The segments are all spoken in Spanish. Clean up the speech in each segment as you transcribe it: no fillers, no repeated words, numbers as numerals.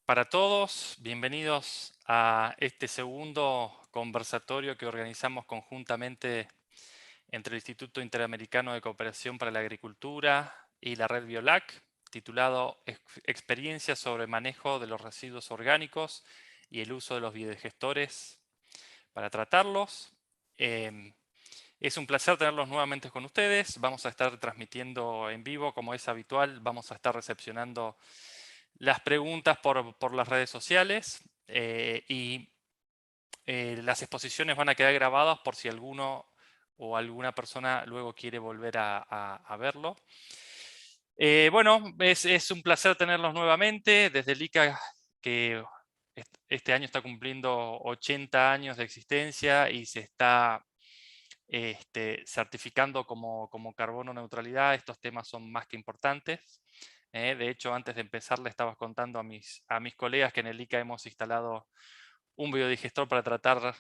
para todos, bienvenidos a este segundo conversatorio que organizamos conjuntamente entre el Instituto Interamericano de Cooperación para la Agricultura y la Red Biolac, titulado Experiencias sobre manejo de los residuos orgánicos y el uso de los biodigestores para tratarlos. Es un placer tenerlos nuevamente con ustedes. Vamos a estar transmitiendo en vivo, como es habitual. Vamos a estar recepcionando las preguntas por las redes sociales y las exposiciones van a quedar grabadas por si alguno o alguna persona luego quiere volver a verlo. Bueno, es un placer tenerlos nuevamente desde el ICA, que este año está cumpliendo 80 años de existencia y se está certificando como carbono neutralidad. Estos temas son más que importantes. De hecho, antes de empezar, le estaba contando a mis colegas que en el ICA hemos instalado un biodigestor para tratar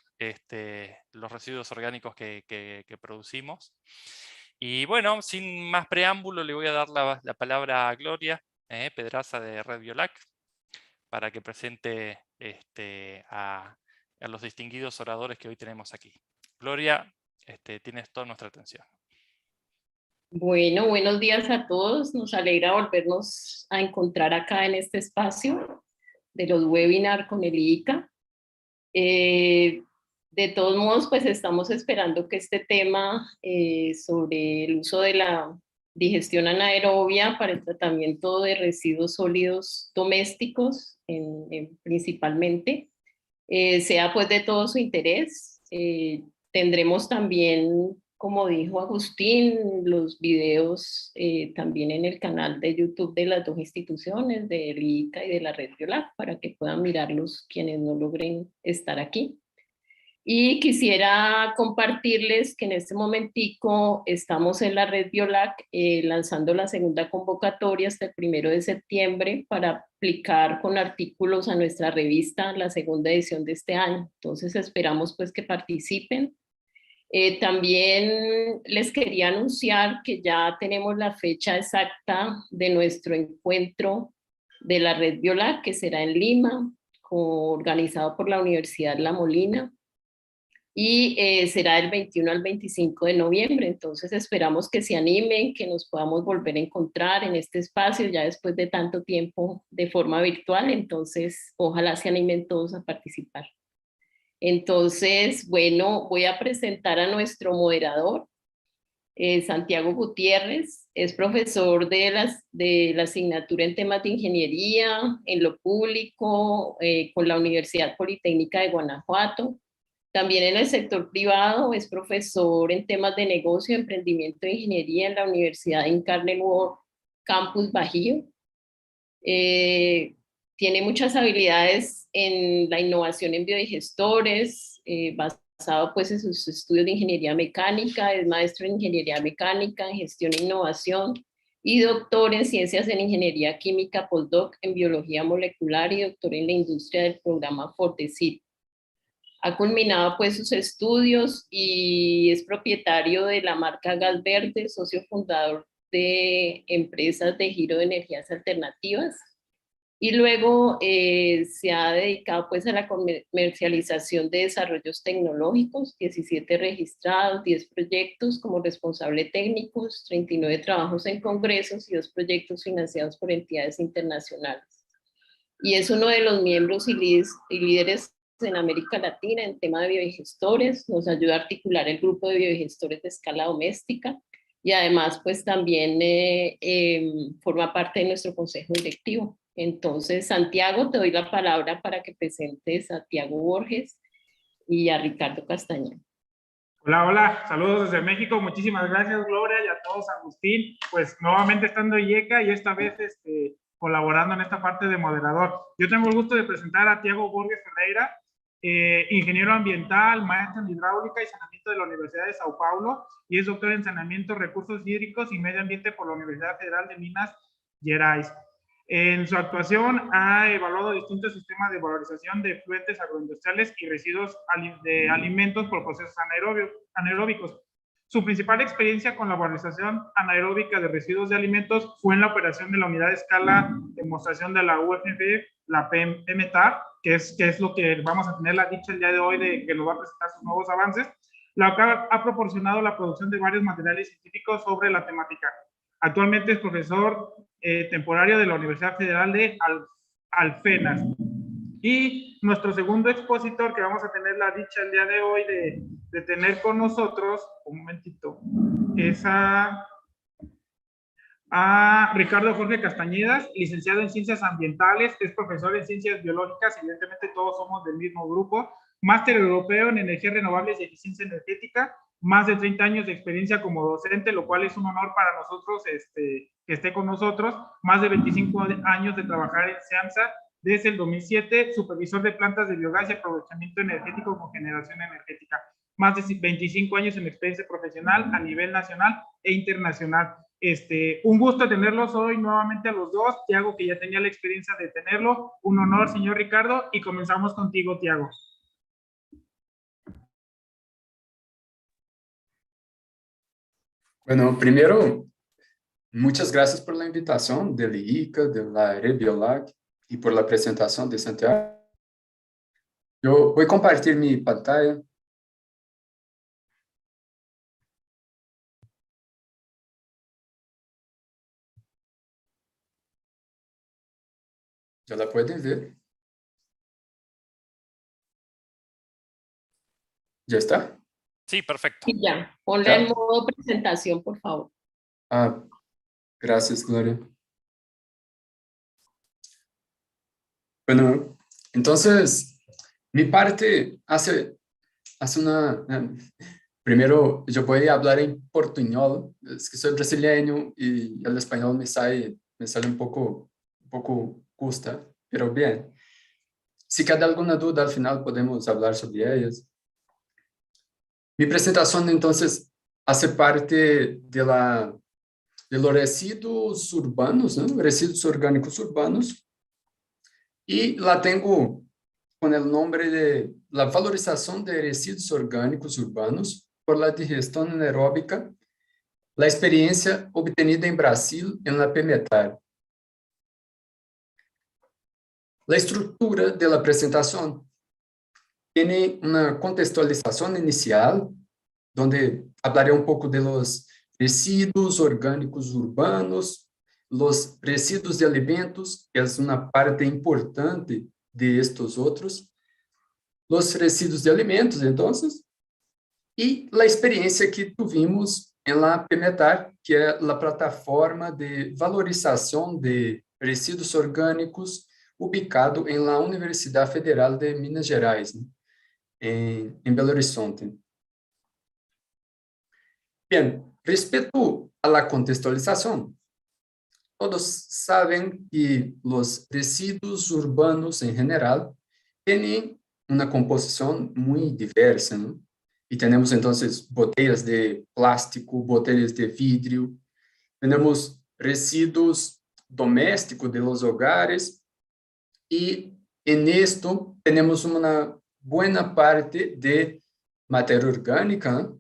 los residuos orgánicos que producimos. Y bueno, sin más preámbulo, le voy a dar la palabra a Gloria Pedraza de Red Biolac para que presente a los distinguidos oradores que hoy tenemos aquí. Gloria, tienes toda nuestra atención. Bueno, buenos días a todos. Nos alegra volvernos a encontrar acá en este espacio de los webinars con el ICA. De todos modos, pues estamos esperando que este tema sobre el uso de la digestión anaerobia para el tratamiento de residuos sólidos domésticos, principalmente, sea pues de todo su interés. Tendremos también, como dijo Agustín, los videos también en el canal de YouTube de las dos instituciones, del ICA y de la Red Biolac, para que puedan mirarlos quienes no logren estar aquí. Y quisiera compartirles que en este momentico estamos en la Red Biolac lanzando la segunda convocatoria hasta el 1 de septiembre para aplicar con artículos a nuestra revista, la segunda edición de este año. Entonces esperamos pues que participen. También les quería anunciar que ya tenemos la fecha exacta de nuestro encuentro de la Red Biolac, que será en Lima, organizado por la Universidad La Molina, y será del 21 al 25 de noviembre. Entonces esperamos que se animen, que nos podamos volver a encontrar en este espacio ya después de tanto tiempo de forma virtual. Entonces ojalá se animen todos a participar. Entonces, bueno, voy a presentar a nuestro moderador, Santiago Gutiérrez. Es profesor de la asignatura en temas de ingeniería en lo público con la Universidad Politécnica de Guanajuato. También en el sector privado es profesor en temas de negocio, emprendimiento e ingeniería en la Universidad Incarnate Word Campus Bajío. Tiene muchas habilidades en la innovación en biodigestores, basado pues en sus estudios de ingeniería mecánica, es maestro en ingeniería mecánica, en gestión e innovación y doctor en ciencias en ingeniería química, postdoc en biología molecular y doctor en la industria del programa Fortescit. Ha culminado pues sus estudios y es propietario de la marca Gas Verde, socio fundador de empresas de giro de energías alternativas. Y luego se ha dedicado pues a la comercialización de desarrollos tecnológicos, 17 registrados, 10 proyectos como responsable técnico, 39 trabajos en congresos y 2 proyectos financiados por entidades internacionales. Y es uno de los miembros y líderes en América Latina en tema de biodigestores. Nos ayuda a articular el grupo de biodigestores de escala doméstica y además pues también forma parte de nuestro consejo directivo. Entonces, Santiago, te doy la palabra para que presentes a Tiago Borges y a Ricardo Castañeda. Hola, hola, saludos desde México, muchísimas gracias Gloria y a todos, Agustín, pues nuevamente estando en IECA y esta vez colaborando en esta parte de moderador. Yo tengo el gusto de presentar a Tiago Borges Ferreira, ingeniero ambiental, maestro en hidráulica y saneamiento de la Universidad de Sao Paulo y es doctor en saneamiento, recursos hídricos y medio ambiente por la Universidad Federal de Minas Gerais. En su actuación ha evaluado distintos sistemas de valorización de efluentes agroindustriales y residuos de alimentos por procesos anaeróbicos. Su principal experiencia con la valorización anaeróbica de residuos de alimentos fue en la operación de la unidad de escala de demostración de la UFF, la PMTAR, que es lo que vamos a tener la dicha el día de hoy, de que nos va a presentar sus nuevos avances, la cual ha proporcionado la producción de varios materiales científicos sobre la temática. Actualmente es profesor temporario de la Universidad Federal de Alfenas. Y nuestro segundo expositor que vamos a tener la dicha el día de hoy de tener con nosotros, un momentito, es a Ricardo Jorge Castañedas, licenciado en Ciencias Ambientales, es profesor en Ciencias Biológicas, evidentemente todos somos del mismo grupo, máster europeo en Energías Renovables y Eficiencia Energética, más de 30 años de experiencia como docente, lo cual es un honor para nosotros que esté con nosotros, más de 25 años de trabajar en SEAMSA, desde el 2007, supervisor de plantas de biogás y aprovechamiento energético con generación energética. Más de 25 años en experiencia profesional a nivel nacional e internacional. Un gusto tenerlos hoy nuevamente a los dos. Tiago, que ya tenía la experiencia de tenerlo. Un honor, señor Ricardo, y comenzamos contigo, Tiago. Bueno, primero, muchas gracias por la invitación del IICA, de la Red Biolac y por la presentación de Santiago. Yo voy a compartir mi pantalla. ¿Ya la pueden ver? ¿Ya está? Sí, perfecto. Y ya, ponla en modo presentación, por favor. Gracias, Gloria. Bueno, entonces, mi parte hace una... Primero, yo voy a hablar en portuñol, es que soy brasileño y el español me sale un poco cuesta, pero bien. Si queda alguna duda, al final podemos hablar sobre ellas. Mi presentación, entonces, hace parte de los residuos urbanos, ¿no? Residuos orgánicos urbanos, y la tengo con el nombre de la valorización de residuos orgánicos urbanos por la digestión anaeróbica, la experiencia obtenida en Brasil en la PMTAR. La estructura de la presentación tiene una contextualización inicial, donde hablaré un poco de los residuos orgánicos urbanos, los residuos de alimentos, que es una parte importante de estos otros, los residuos de alimentos, entonces, y la experiencia que tuvimos en la PMTAR, que es la plataforma de valorización de residuos orgánicos ubicado en la Universidad Federal de Minas Gerais, ¿no? En Belo Horizonte. Bien, respecto a la contextualización, todos saben que los residuos urbanos en general tienen una composición muy diversa, ¿no? Y tenemos entonces botellas de plástico, botellas de vidrio, tenemos residuos domésticos de los hogares, y en esto tenemos una buena parte de materia orgánica.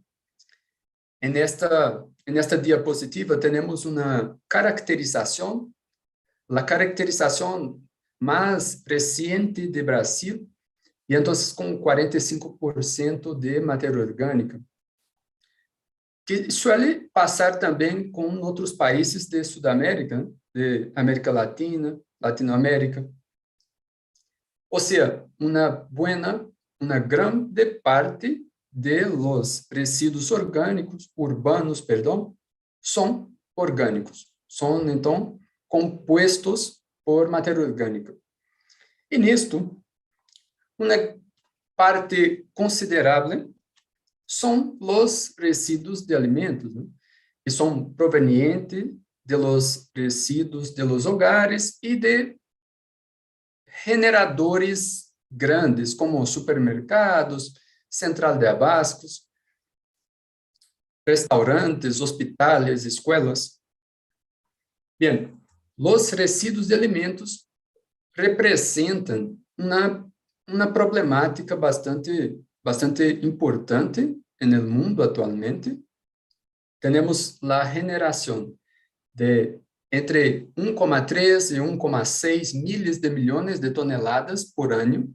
En esta diapositiva tenemos una caracterización, la caracterización más reciente de Brasil, y entonces con 45% de materia orgánica, que suele pasar también con otros países de Sudamérica, de América Latina, Latinoamérica. O sea, una grande parte de los residuos orgánicos, urbanos, son orgánicos, son entonces compuestos por materia orgánica. En esto, una parte considerable son los residuos de alimentos, ¿no? Que son provenientes de los residuos de los hogares y de generadores grandes, como supermercados, central de abastos, restaurantes, hospitales, escuelas. Bien, los residuos de alimentos representan una problemática bastante importante en el mundo actualmente, tenemos la generación de entre 1,3 y 1,6 miles de millones de toneladas por año,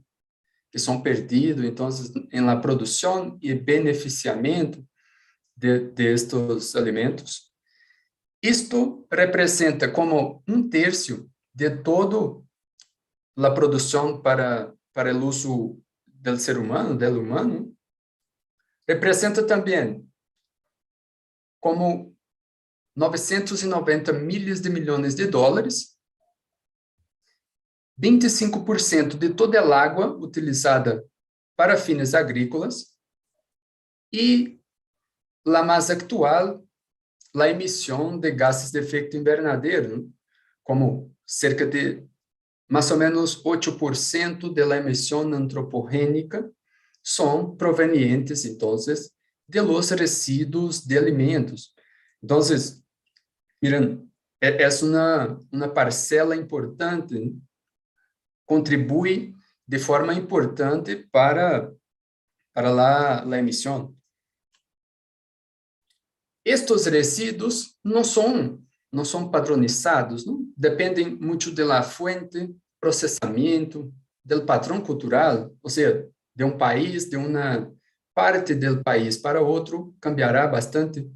que son perdidos, entonces, en la producción y beneficiamiento de estos alimentos. Esto representa como 1/3 de toda la producción para el uso del ser humano, del humano. Representa también como 990 miles de millones de dólares, 25% de toda a água utilizada para fines agrícolas e, la mais actual, a emissão de gases de efeito invernadeiro, como cerca de mais ou menos 8% da emissão antropogênica são provenientes, então, de los resíduos de alimentos. Então, miren, é uma parcela importante, né? Contribui de forma importante para a emissão. Estes resíduos não são padronizados, não? Dependem muito da fonte, processamento, do padrão cultural, ou seja, de um país, de uma parte do país para outro, cambiará bastante.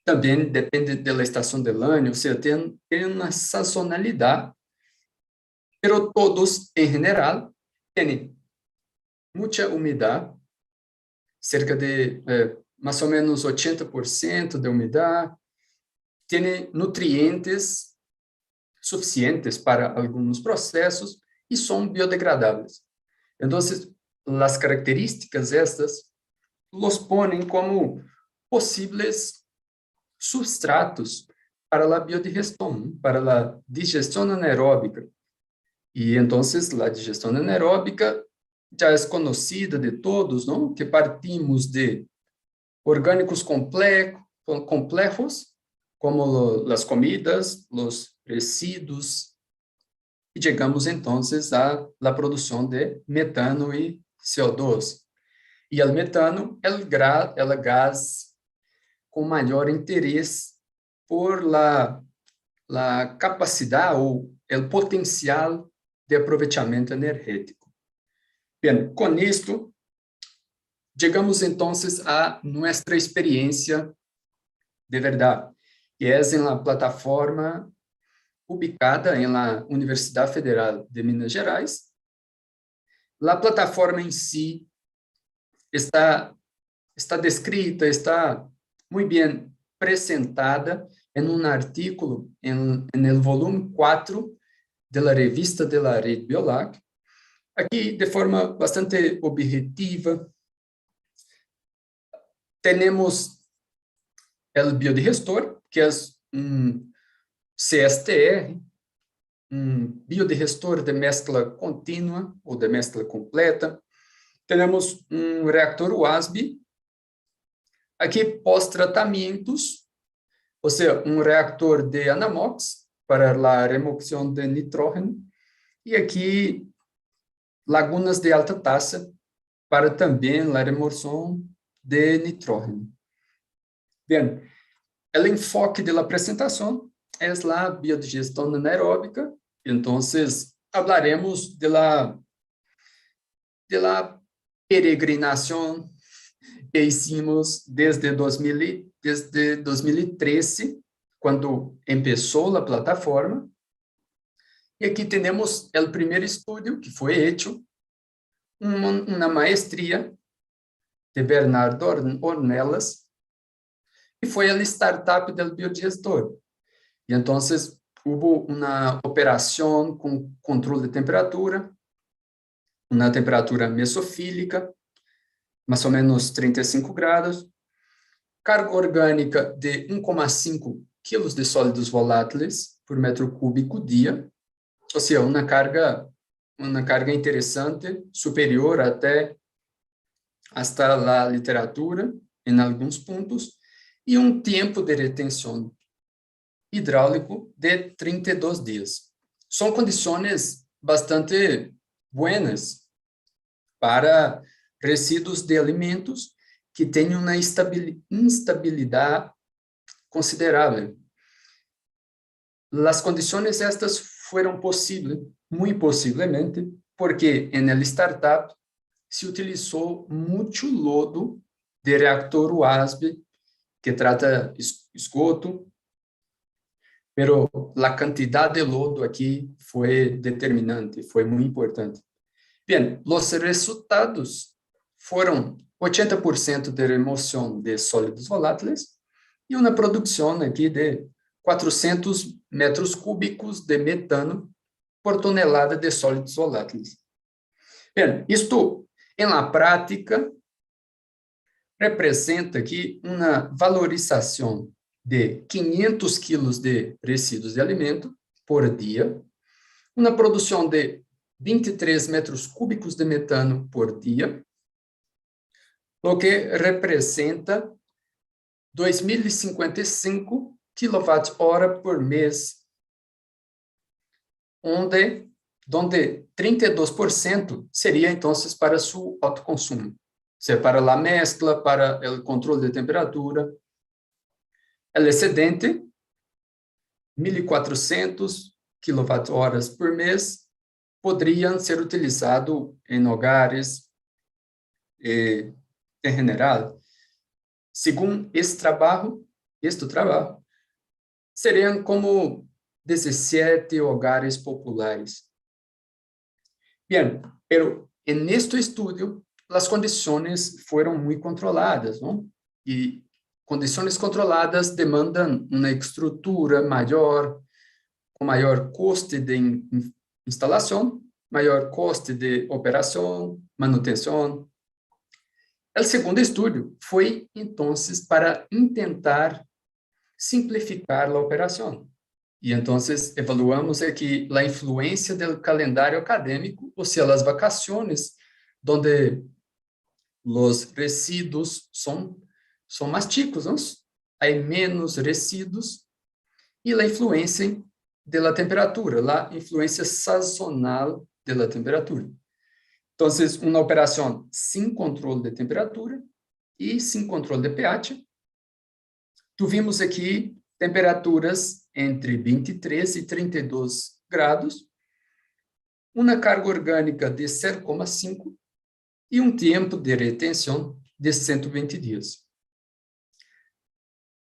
Também depende da estação do ano, ou seja, tem uma sazonalidade, pero todos, em geral, têm muita umidade, cerca de mais ou menos 80% de umidade, tem nutrientes suficientes para alguns processos e são biodegradáveis. Então, as características estas los ponem como possíveis substratos para a biodigestão, para a digestão anaeróbica. E então, a digestão anaeróbica já é conhecida de todos, não? Que partimos de orgânicos complejos, como as comidas, os resíduos, e chegamos, então, à produção de metano e CO2. E o metano é o gás com maior interesse por la capacidade ou o potencial de aproveitamento energético. Bem, com isto, chegamos então a nossa experiência de verdade, que é na plataforma ubicada na Universidade Federal de Minas Gerais. A plataforma em si está descrita, está muito bem apresentada em artículo no volume 4 da revista de la Red Biolac. Aqui, de forma bastante objetiva, temos o biodigestor, que é CSTR, biodigestor de mescla contínua ou de mescla completa. Temos reactor WASB, aqui pós-tratamentos, ou seja, reactor de Anamox para a remoção de nitrógeno, e aqui lagunas de alta taxa para também a remoção de nitrógeno. Bem, o enfoque da apresentação é a biodigestão anaeróbica, então, falaremos da peregrinação que hicimos desde 2013, quando começou a plataforma. E aqui temos o primeiro estudo que foi feito, uma maestria de Bernardo Ornelas, e foi a startup do biodigestor. E então, houve uma operação com controle de temperatura, uma temperatura mesofílica, mais ou menos 35 graus, carga orgânica de 1,5 quilos de sólidos voláteis por metro cúbico dia, ou seja, uma carga interessante, superior até a literatura, em alguns pontos, e tempo de retenção hidráulico de 32 dias. São condições bastante buenas para resíduos de alimentos que têm uma instabilidade considerable. Las condiciones estas fueron posibles, muy posiblemente, porque en el startup se utilizó mucho lodo de reactor USB que trata esgoto, pero la cantidad de lodo aquí fue determinante, fue muy importante. Bien, los resultados fueron 80% de remoción de sólidos volátiles y una producción aquí de 400 metros cúbicos de metano por tonelada de sólidos volátiles. Bien, isto, en la práctica, representa aqui uma valorização de 500 quilos de resíduos de alimento por dia, uma produção de 23 metros cúbicos de metano por dia, o que representa 2.055 kWh por mês, onde 32% seria, então, para seu autoconsumo. Para a mezcla, para o controle de temperatura. O excedente, 1.400 kWh por mês, poderiam ser utilizados em hogares em general. Segundo este trabalho, seriam como 17 hogares populares. Bien, pero en este estudio, as condições foram muito controladas, não? E condições controladas demandam uma estrutura maior, com maior custo de instalação, maior custo de operação, manutenção. O segundo estudo foi, então, para tentar simplificar a operação. E, então, evaluamos aqui a influência do calendário acadêmico, ou seja, as vacações, onde os resíduos são mais chicos, não? Há menos resíduos, e a influência da temperatura, a influência sazonal da temperatura. Então, uma operação sem controle de temperatura e sem controle de pH. Tivemos aqui temperaturas entre 23 e 32 graus, uma carga orgânica de 0,5 e um tempo de retenção de 120 dias.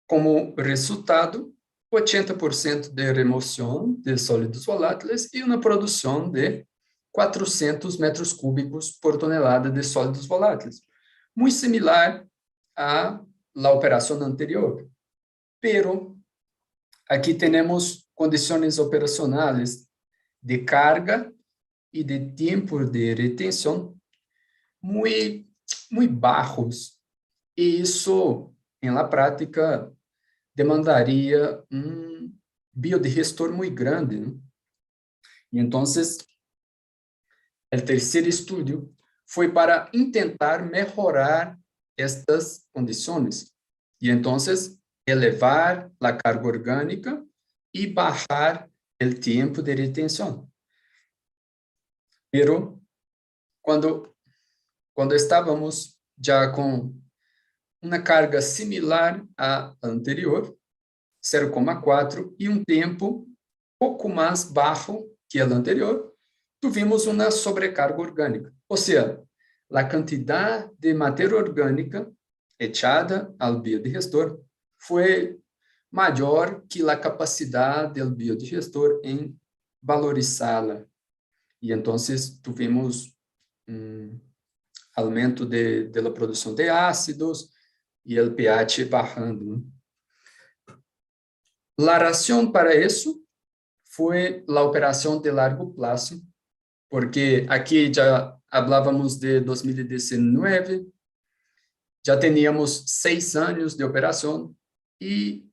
Como resultado, 80% de remoção de sólidos volátiles e uma produção de 400 metros cúbicos por tonelada de sólidos volátiles, muito similar à operação anterior. Pero aqui temos condições operacionais de carga e de tempo de retenção muito baixos, e isso, em la prática, demandaria biodigestor muito grande, né? E então, o terceiro estudo foi para tentar melhorar estas condições, e então, elevar a carga orgânica e baixar o tempo de retenção. Pero, quando estávamos já com uma carga similar à anterior, 0,4, e um tempo pouco mais baixo que a anterior, tivemos uma sobrecarga orgânica. Ou seja, a quantidade de matéria orgânica echada ao biodigestor foi maior que a capacidade do biodigestor em valorizá-la. E então tivemos aumento da produção de ácidos e o pH bajando. A razão para isso foi a operação de largo prazo, porque aqui já falávamos de 2019, já tínhamos 6 anos de operação, e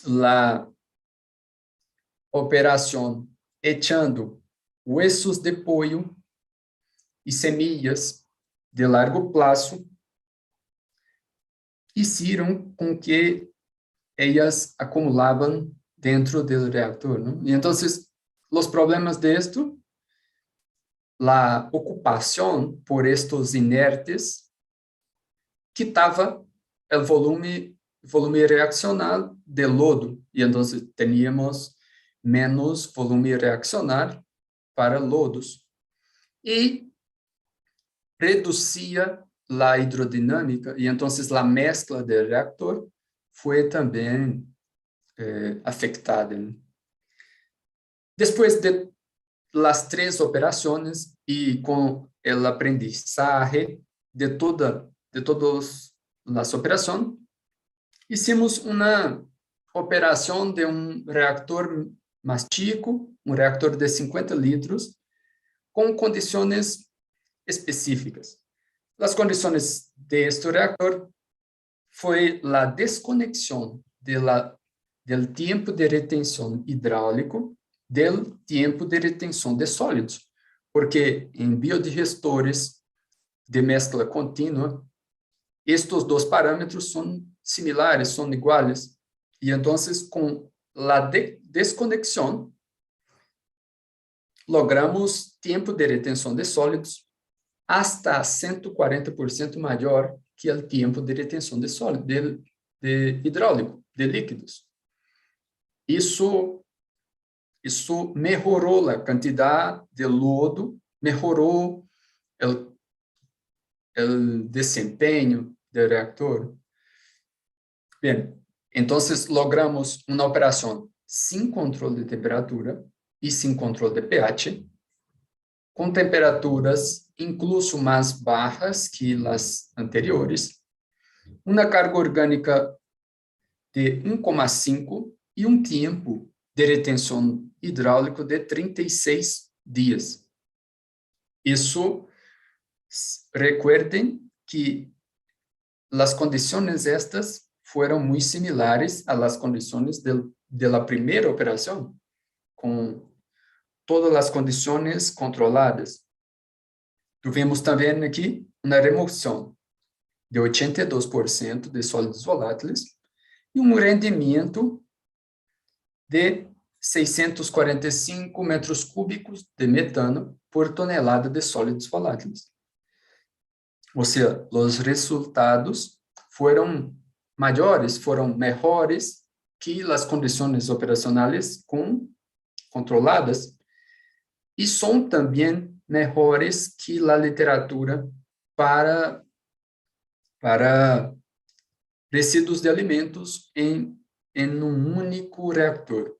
a operação echando huesos de pollo e semillas de largo prazo fizeram com que elas acumulavam dentro do reactor, não? E então, os problemas disto, a ocupação por estes inertes, quitava o volume volume reaccional de lodo, y entonces teníamos menos volume reaccional para lodos. Y reducía la hidrodinámica, y entonces la mezcla del reactor fue también afectada. Después de las 3 operaciones y con el aprendizaje de todas las operaciones, hicimos una operación de un reactor más chico, un reactor de 50 litros, con condiciones específicas. Las condiciones de este reactor fue la desconexión del tiempo de retención hidráulico del tiempo de retención de sólidos, porque en biodigestores de mezcla continua, estos 2 parámetros son similares, son iguales, y entonces con la desconexión logramos tiempo de retención de sólidos hasta 140% mayor que el tiempo de retención de sólidos, de hidráulico, de líquidos. Isso mejoró la cantidad de lodo, mejoró el desempeño del reactor. Bien, entonces logramos una operación sin control de temperatura y sin control de pH, con temperaturas incluso más bajas que las anteriores, una carga orgánica de 1,5 y un tiempo de retención hidráulico de 36 días. Eso, recuerden que las condiciones estas fueron muy similares a las condiciones de la primera operación, con todas las condiciones controladas. Tuvimos también aquí una remoción de 82% de sólidos volátiles y un rendimiento de 645 metros cúbicos de metano por tonelada de sólidos volátiles. O sea, los resultados fueron mayores, fueron mejores que las condiciones operacionales controladas y son también mejores que la literatura para residuos de alimentos en un único reactor.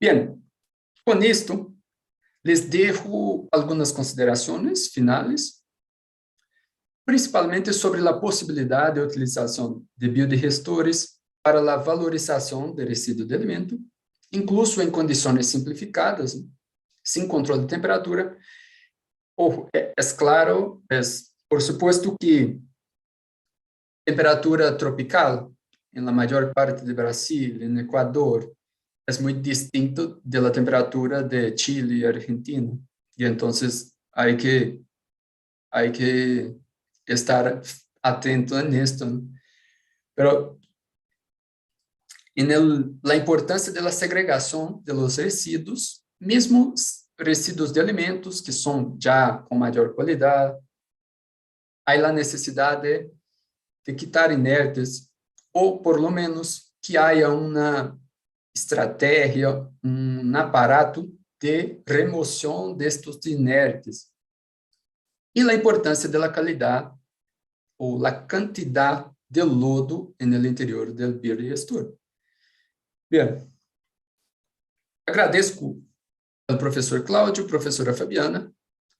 Bien, con esto les dejo algunas consideraciones finales, principalmente sobre la posibilidad de utilización de biodigestores para la valorización de residuos de alimento, incluso en condiciones simplificadas, sin control de temperatura. Ojo, es claro, por supuesto que temperatura tropical en la mayor parte de Brasil, en Ecuador, es muy distinto de la temperatura de Chile y Argentina. Y entonces hay que estar atento en esto, ¿no? Pero la importancia de la segregación de los residuos, mismo residuos de alimentos que son ya con mayor calidad, hay la necesidad de quitar inertes, o por lo menos que haya una estrategia, un aparato de remoción de estos inertes. Y la importancia de la calidad o la cantidad de lodo en el interior del biodigestor. Bien, agradezco al profesor Cláudio, profesora Fabiana,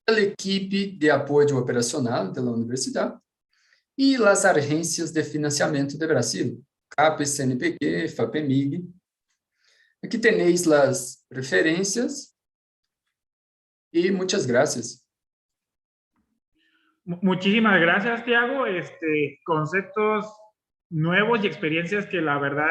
al equipe de apoyo operacional de la universidad y las agencias de financiamiento de Brasil, CAPES, CNPq, FAPEMIG. Aquí tenéis las referencias y muchas gracias. Muchísimas gracias, Tiago. Conceptos nuevos y experiencias que la verdad,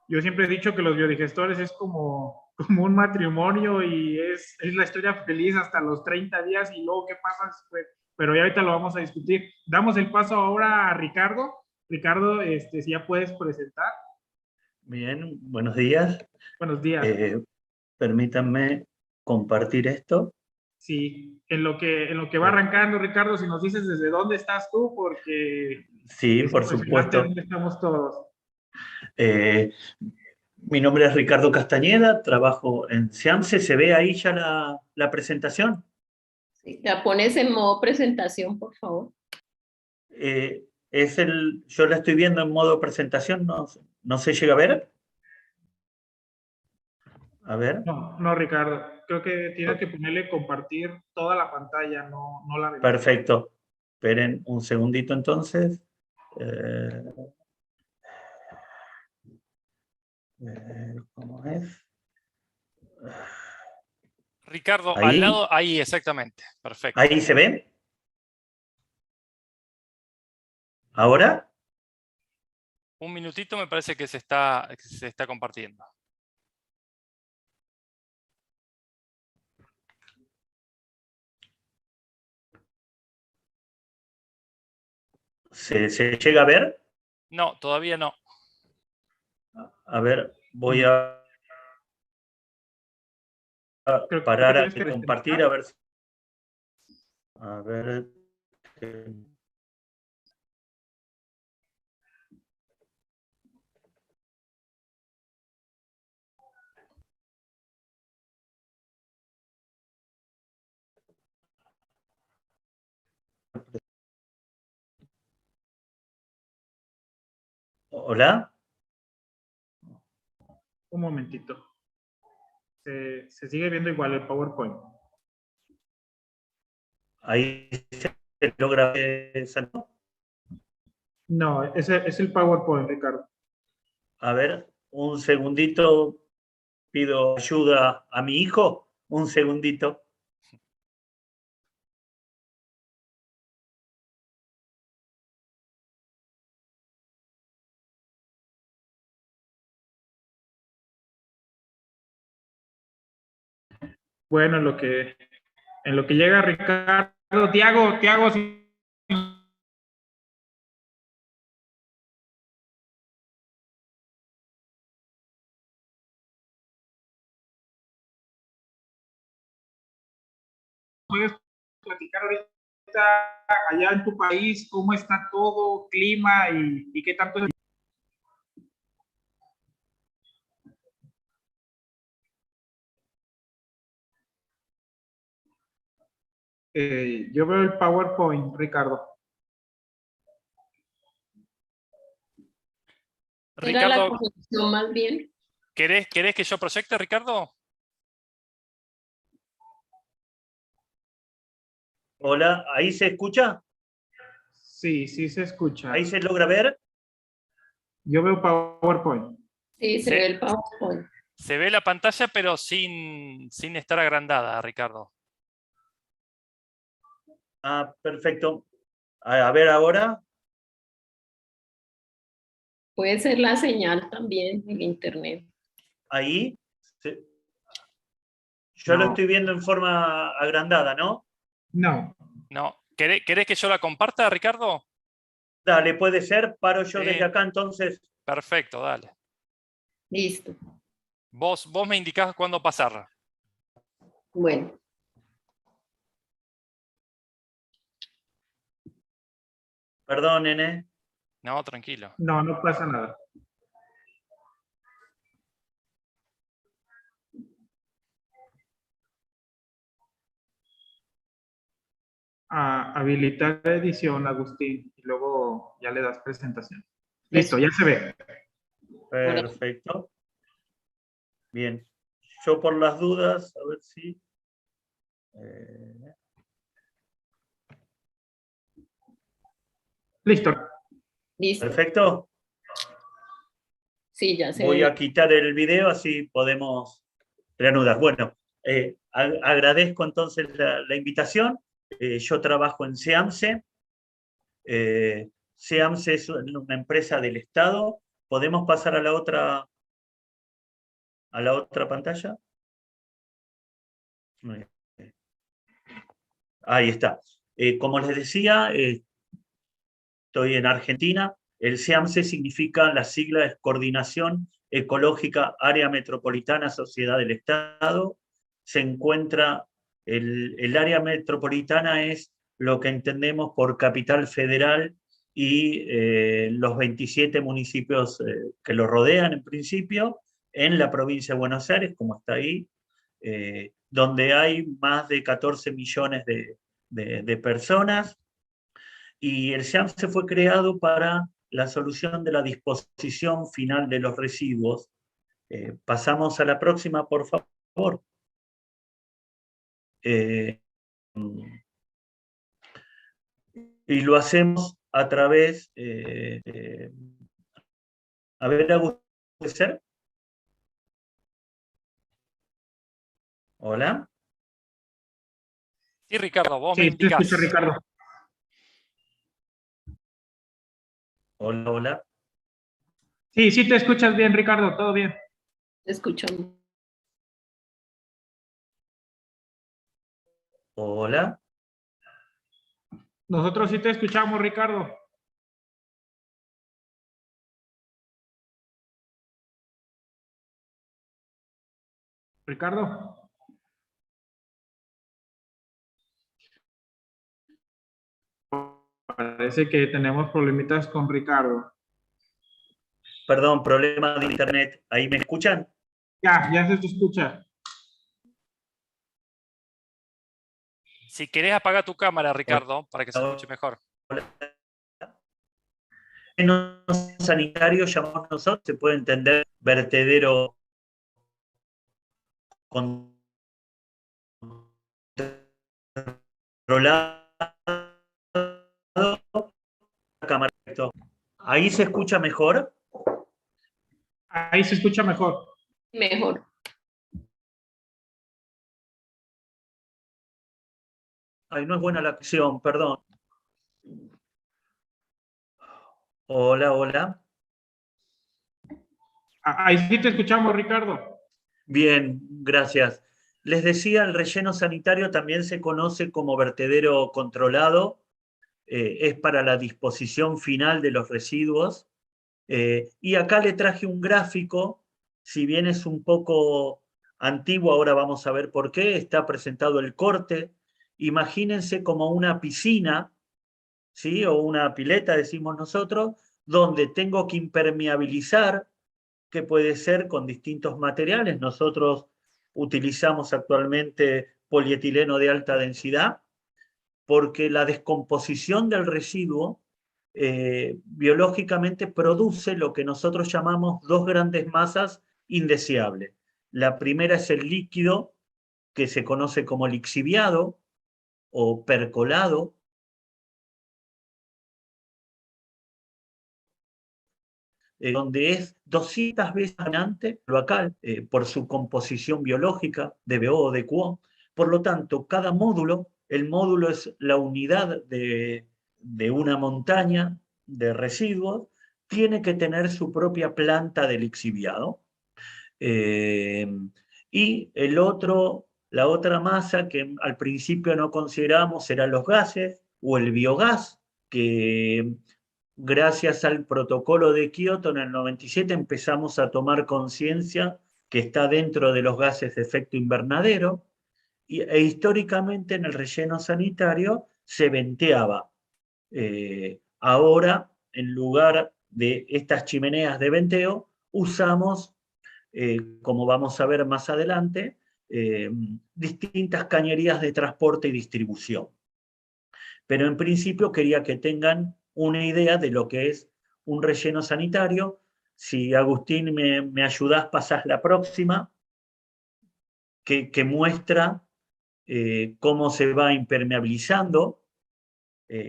yo siempre he dicho que los biodigestores es como un matrimonio y es la historia feliz hasta los 30 días y luego qué pasa después. Pero ya ahorita lo vamos a discutir. Damos el paso ahora a Ricardo. Ricardo, si ya puedes presentar. Bien, buenos días. Buenos días. Permítanme compartir esto. Sí, en lo que va arrancando, Ricardo, si nos dices desde dónde estás tú, porque Sí, Es por impresionante supuesto. dónde estamos todos. Eh, Mi nombre es Ricardo Castañeda, trabajo en SEAMSE. ¿Se ve ahí ya la presentación? Sí, la pones en modo presentación, por favor. Yo la estoy viendo en modo presentación, no se llega a ver. A ver, No, no, Ricardo. Creo que tienes que ponerle compartir toda la pantalla, no la ventana. perfecto. Esperen un segundito entonces. Eh, ¿Cómo es? Ricardo, al Ahí, lado, ahí exactamente. Perfecto. ahí se ve. ¿Ahora? Un minutito me parece que se está compartiendo. ¿Se llega a ver? No, todavía no. A ver, voy a Creo que parar tienes a que compartir, a ver. A ver. ¿Hola? Un momentito. Se sigue viendo igual el PowerPoint. Ahí se logra ver. No, ese es el PowerPoint, Ricardo. A ver, un segundito. Pido ayuda a mi hijo. Un segundito. Bueno, en lo que llega Ricardo, Tiago, si puedes platicar ahorita allá en tu país, cómo está todo, clima y qué tanto. Yo veo el PowerPoint, Ricardo. Era la Ricardo, conexión más bien. ¿querés que yo proyecte, Ricardo? Hola, ¿ahí se escucha? Sí, sí se escucha. ¿Ahí se logra ver? Yo veo PowerPoint. Sí, se ve el PowerPoint. Se ve la pantalla, pero sin estar agrandada, Ricardo. Ah, perfecto. A ver ahora. Puede ser la señal también en internet. Ahí. Yo lo No, estoy viendo en forma agrandada, ¿no? no. No. ¿Querés que yo la comparta, Ricardo? Dale, puede ser. Paro yo Sí. desde acá entonces. Perfecto, dale. Listo. Vos me indicás cuándo pasar. Bueno, Perdón, nene. No, tranquilo. No, no pasa nada. Habilitar edición, Agustín, y luego ya le das presentación. Listo, ya se ve. Perfecto. Bien. Yo por las dudas, a ver si... Listo. listo. Perfecto. Sí, ya se Voy ve. a quitar el video, así podemos reanudar. Bueno, agradezco entonces la invitación. Yo trabajo en SEAMSE. SEAMSE es una empresa del Estado. ¿Podemos pasar a la otra pantalla? Ahí está. Como les decía, estoy en Argentina. El SEAMSE significa, la sigla es Coordinación Ecológica Área Metropolitana Sociedad del Estado. Se encuentra, el área metropolitana es lo que entendemos por capital federal y los 27 municipios que lo rodean en principio, en la provincia de Buenos Aires, como está ahí, donde hay más de 14 millones de personas, y el SEAMSE fue creado para la solución de la disposición final de los residuos. Pasamos a la próxima, por favor. Y lo hacemos a través, a ver, Agustín, ¿puede ser? Hola. Sí, Ricardo, vos me Sí, te indicás. escucho, Ricardo. Hola, hola. Sí, sí te escuchas bien, Ricardo, todo bien. Te escuchamos. Hola. Nosotros sí te escuchamos, Ricardo. Ricardo. Parece que tenemos problemitas con Ricardo. Perdón, problema de internet. ¿Ahí me escuchan? Ya se te escucha. Si querés, apaga tu cámara, Ricardo, para que se escuche mejor. En sanitario llamamos nosotros, se puede entender vertedero controlado. ¿Ahí se escucha mejor? Ahí se escucha mejor. Mejor. Ay, no es buena la acción, perdón. Hola, hola. Ahí sí te escuchamos, Ricardo. Bien, gracias. Les decía, el relleno sanitario también se conoce como vertedero controlado. Es para la disposición final de los residuos. Y acá le traje un gráfico, si bien es un poco antiguo, ahora vamos a ver por qué, está presentado el corte. Imagínense como una piscina, ¿sí? O una pileta, decimos nosotros, donde tengo que impermeabilizar, que puede ser con distintos materiales. Nosotros utilizamos actualmente polietileno de alta densidad, porque la descomposición del residuo biológicamente produce lo que nosotros llamamos dos grandes masas indeseables. La primera es el líquido, que se conoce como lixiviado o percolado, donde es 200 veces antes local, por su composición biológica, DBO o DQO. Por lo tanto, cada módulo, el módulo es la unidad de una montaña de residuos, tiene que tener su propia planta de lixiviado. Y la otra masa que al principio no consideramos eran los gases o el biogás, que gracias al protocolo de Kioto en el 97 empezamos a tomar conciencia que está dentro de los gases de efecto invernadero, e históricamente en el relleno sanitario se venteaba. Ahora, en lugar de estas chimeneas de venteo, usamos, como vamos a ver más adelante, distintas cañerías de transporte y distribución. Pero en principio quería que tengan una idea de lo que es un relleno sanitario. Si Agustín me ayudás, pasás la próxima, que muestra cómo se va impermeabilizando,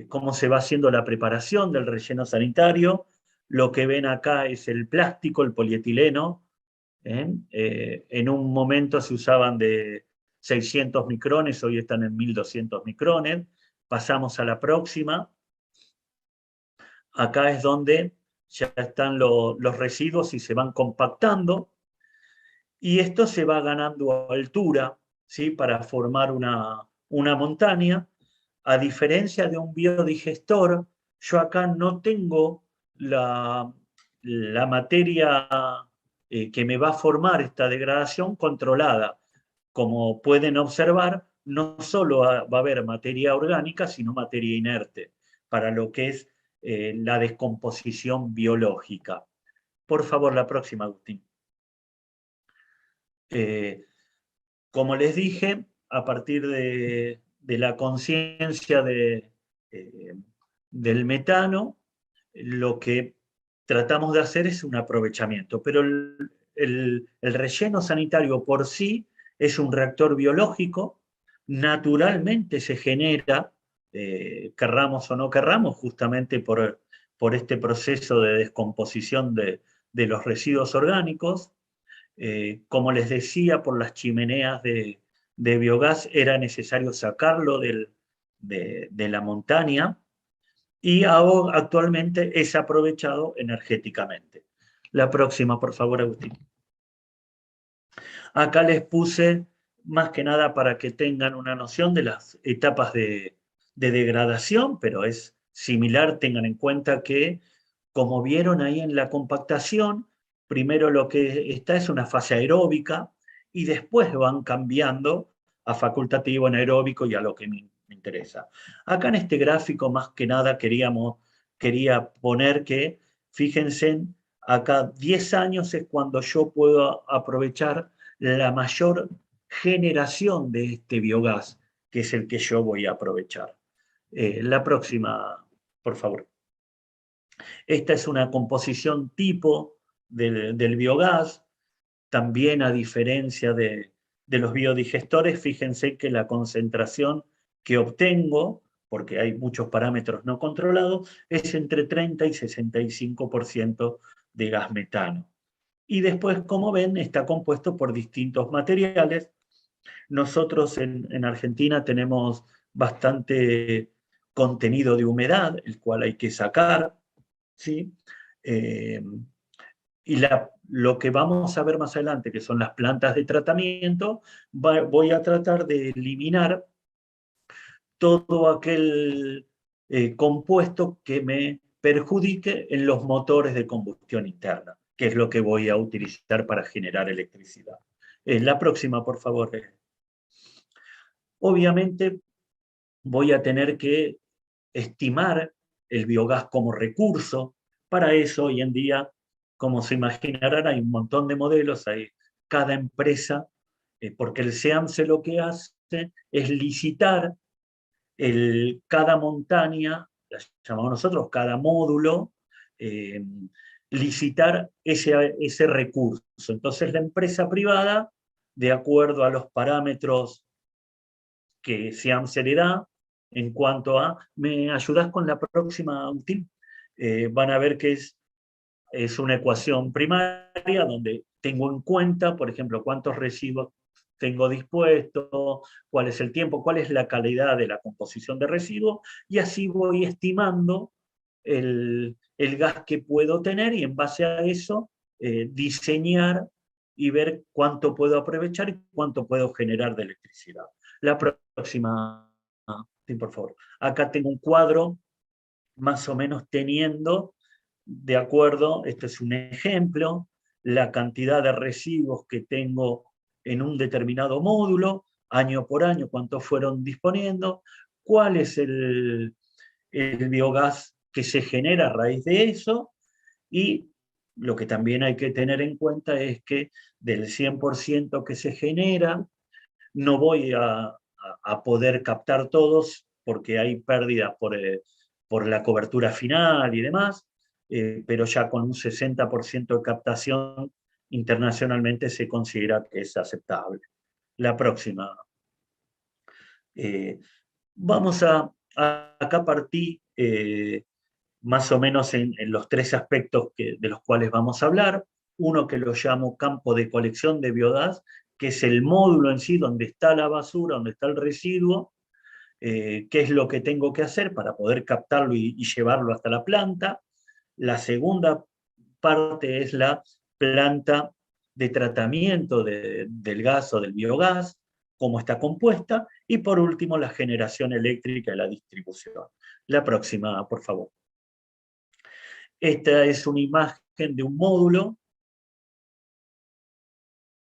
cómo se va haciendo la preparación del relleno sanitario. Lo que ven acá es el plástico, el polietileno. En un momento se usaban de 600 micrones, hoy están en 1200 micrones. Pasamos a la próxima. Acá es donde ya están los residuos y se van compactando. Y esto se va ganando altura, ¿sí? Para formar una montaña. A diferencia de un biodigestor, yo acá no tengo la materia que me va a formar esta degradación controlada. Como pueden observar, no solo va a haber materia orgánica, sino materia inerte, para lo que es la descomposición biológica. Por favor, la próxima, Agustín. Como les dije, a partir de la conciencia del metano, lo que tratamos de hacer es un aprovechamiento, pero el relleno sanitario por sí es un reactor biológico, naturalmente se genera, querramos o no querramos, justamente por este proceso de descomposición de los residuos orgánicos. Como les decía, por las chimeneas de biogás era necesario sacarlo de la montaña, y actualmente es aprovechado energéticamente. La próxima, por favor, Agustín. Acá les puse más que nada para que tengan una noción de las etapas de degradación, pero es similar. Tengan en cuenta que, como vieron ahí en la compactación, primero lo que está es una fase aeróbica y después van cambiando a facultativo, anaeróbico y a lo que me interesa. Acá en este gráfico más que nada quería poner que, fíjense, acá 10 años es cuando yo puedo aprovechar la mayor generación de este biogás, que es el que yo voy a aprovechar. La próxima, por favor. Esta es una composición tipo del biogás. También, a diferencia de los biodigestores, fíjense que la concentración que obtengo, porque hay muchos parámetros no controlados, es entre 30 y 65% de gas metano. Y después, como ven, está compuesto por distintos materiales. Nosotros en Argentina tenemos bastante contenido de humedad, el cual hay que sacar, ¿sí? Y lo que vamos a ver más adelante, que son las plantas de tratamiento, voy a tratar de eliminar todo aquel compuesto que me perjudique en los motores de combustión interna, que es lo que voy a utilizar para generar electricidad. La próxima, por favor. Obviamente voy a tener que estimar el biogás como recurso. Para eso, hoy en día, como se imaginarán, hay un montón de modelos, hay cada empresa, porque el SEAMSE lo que hace es licitar cada montaña, la llamamos nosotros, cada módulo, licitar ese recurso. Entonces la empresa privada, de acuerdo a los parámetros que SEAMSE le da, en cuanto a, ¿me ayudas con la próxima, Agustín? Van a ver que es una ecuación primaria donde tengo en cuenta, por ejemplo, cuántos residuos tengo dispuestos, cuál es el tiempo, cuál es la calidad de la composición de residuos, y así voy estimando el gas que puedo tener, y en base a eso diseñar y ver cuánto puedo aprovechar y cuánto puedo generar de electricidad. La próxima, por favor. Acá tengo un cuadro más o menos teniendo, de acuerdo, este es un ejemplo, la cantidad de residuos que tengo en un determinado módulo, año por año, cuántos fueron disponiendo, cuál es el biogás que se genera a raíz de eso, y lo que también hay que tener en cuenta es que del 100% que se genera, no voy a poder captar todos porque hay pérdidas por la cobertura final y demás, pero ya con un 60% de captación internacionalmente se considera que es aceptable. La próxima. Vamos acá partí más o menos en los tres aspectos de los cuales vamos a hablar. Uno que lo llamo campo de colección de biogás, que es el módulo en sí donde está la basura, donde está el residuo, qué es lo que tengo que hacer para poder captarlo y llevarlo hasta la planta. La segunda parte es la planta de tratamiento del gas o del biogás, cómo está compuesta, y por último la generación eléctrica y la distribución. La próxima, por favor. Esta es una imagen de un módulo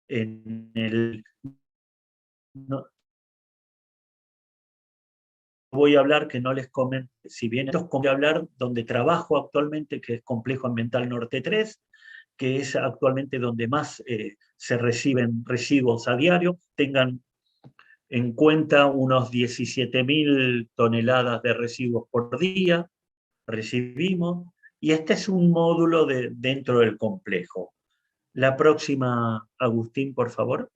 en el... voy a hablar, que no les comenté, si bien estos voy a hablar donde trabajo actualmente, que es Complejo Ambiental Norte 3, que es actualmente donde más se reciben residuos a diario. Tengan en cuenta unos 17.000 toneladas de residuos por día recibimos, y este es un módulo dentro del complejo. La próxima, Agustín, por favor.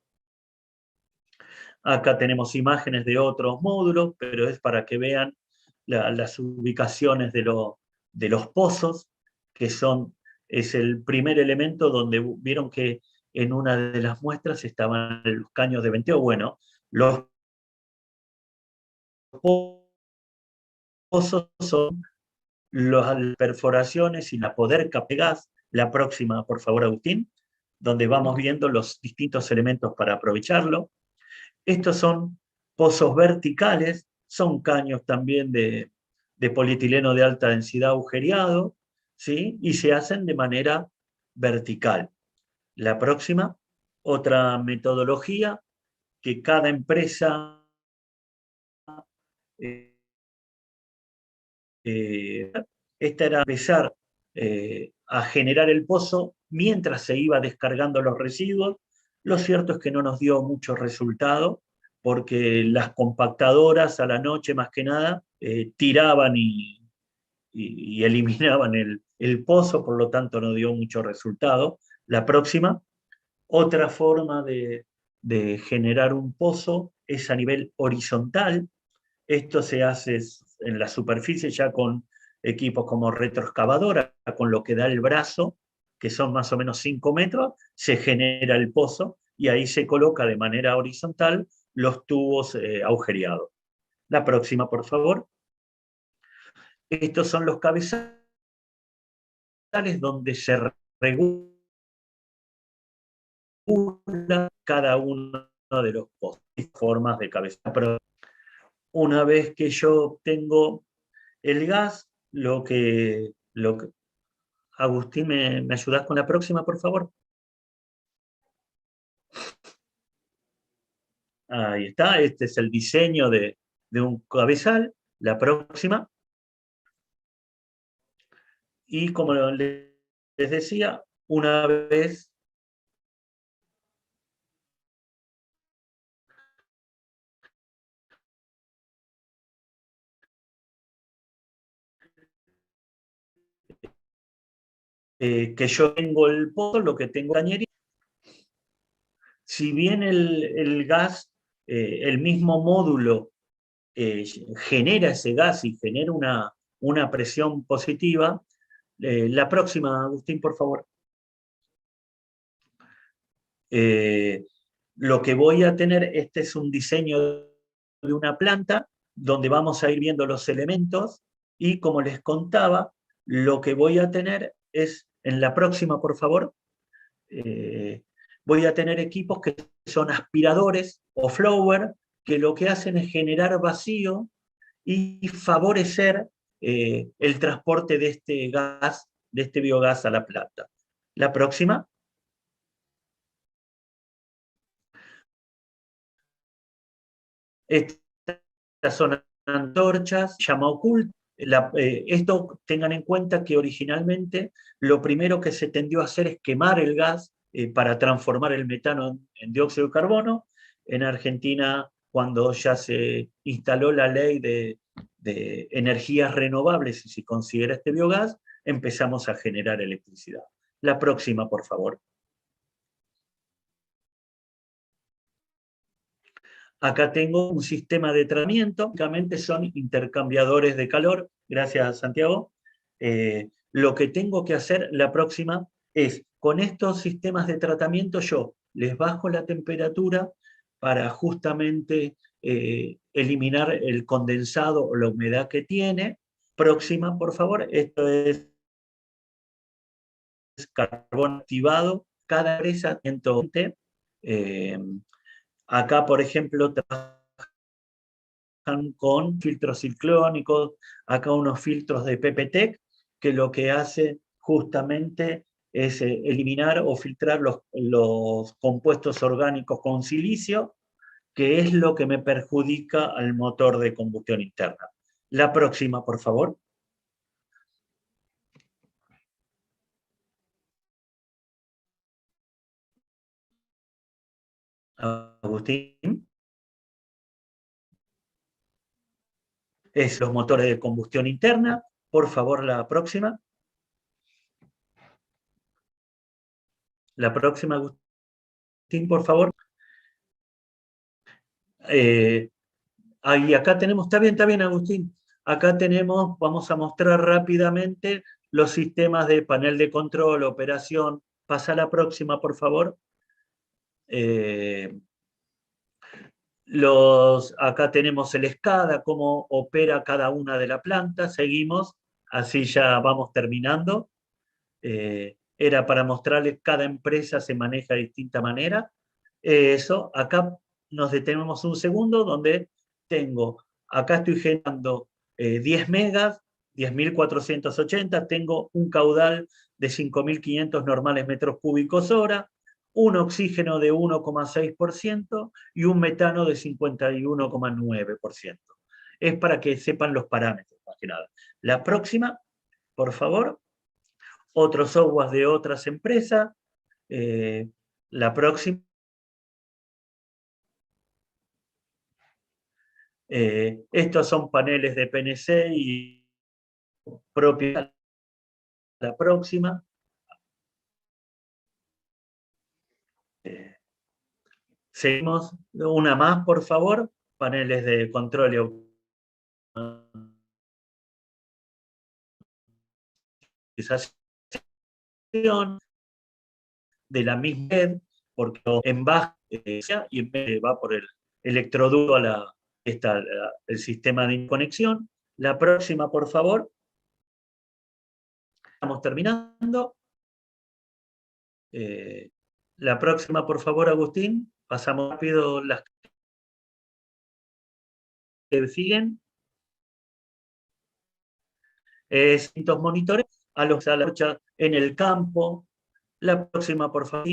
Acá tenemos imágenes de otros módulos, pero es para que vean las ubicaciones de los pozos, que es el primer elemento donde vieron que en una de las muestras estaban los caños de venteo. Bueno, los pozos son las perforaciones y la poder gas. La próxima, por favor, Agustín, donde vamos viendo los distintos elementos para aprovecharlo. Estos son pozos verticales, son caños también de polietileno de alta densidad agujereado, ¿sí? Y se hacen de manera vertical. La próxima, otra metodología que cada empresa esta era empezar a generar el pozo mientras se iba descargando los residuos. Lo cierto es que no nos dio mucho resultado, porque las compactadoras a la noche más que nada tiraban y eliminaban el pozo, por lo tanto no dio mucho resultado. La próxima, otra forma de generar un pozo es a nivel horizontal. Esto se hace en la superficie ya con equipos como retroexcavadora, con lo que da el brazo, que son más o menos 5 metros, se genera el pozo y ahí se coloca de manera horizontal los tubos agujereados. La próxima, por favor. Estos son los cabezales donde se regula cada uno de los pozos, formas de cabezal. Pero una vez que yo tengo el gas, Agustín, ¿me ayudás con la próxima, por favor? Ahí está, este es el diseño de un cabezal. La próxima. Y como les decía, una vez que yo tengo el pozo, lo que tengo cañería, si bien el gas, el mismo módulo genera ese gas y genera una presión positiva. La próxima, Agustín, por favor. Lo que voy a tener, este es un diseño de una planta donde vamos a ir viendo los elementos, y como les contaba, lo que voy a tener es, en la próxima, por favor, voy a tener equipos que son aspiradores o flower, que lo que hacen es generar vacío y favorecer el transporte de este gas, de este biogás a la planta. La próxima. Estas son antorchas, llama oculta. Esto tengan en cuenta que originalmente lo primero que se tendió a hacer es quemar el gas para transformar el metano en dióxido de carbono. En Argentina, cuando ya se instaló la ley de energías renovables y se considera este biogás, empezamos a generar electricidad. La próxima, por favor. Acá tengo un sistema de tratamiento, básicamente son intercambiadores de calor, gracias Santiago. Lo que tengo que hacer la próxima es, con estos sistemas de tratamiento yo les bajo la temperatura para justamente eliminar el condensado o la humedad que tiene. Próxima, por favor, esto es carbón activado, cada empresa acá, por ejemplo, trabajan con filtros ciclónicos, acá unos filtros de PPTEC, que lo que hace justamente es eliminar o filtrar los compuestos orgánicos con silicio, que es lo que me perjudica al motor de combustión interna. La próxima, por favor. Agustín. Es los motores de combustión interna. Por favor, la próxima. La próxima, Agustín, por favor. Ahí, acá tenemos, está bien, Agustín. Acá tenemos, vamos a mostrar rápidamente los sistemas de panel de control, operación. Pasa a la próxima, por favor. Acá tenemos el SCADA, cómo opera cada una de la planta. Seguimos, así ya vamos terminando. Era para mostrarles cada empresa se maneja de distinta manera. Eso, acá nos detenemos un segundo donde acá estoy generando 10 megas, 10.480, tengo un caudal de 5.500 normales metros cúbicos hora, un oxígeno de 1,6% y un metano de 51,9%. Es para que sepan los parámetros, más que nada. La próxima, por favor. Otros software de otras empresas. La próxima. Estos son paneles de PNC y propia. La próxima. Seguimos. Una más, por favor. Paneles de control y automatización de la misma red, porque en baja y en vez va por el electroducto a el sistema de conexión. La próxima, por favor. Estamos terminando. La próxima, por favor, Agustín. Pasamos rápido las que siguen. Distintos monitores a la lucha en el campo. La próxima, por favor.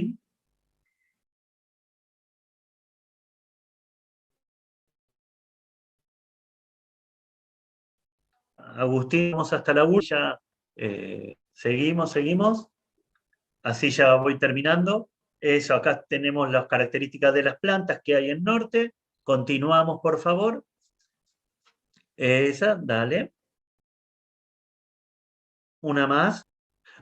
Agustín, vamos hasta la última. Seguimos. Así ya voy terminando. Eso, acá tenemos las características de las plantas que hay en norte. Continuamos, por favor. Esa, dale. Una más.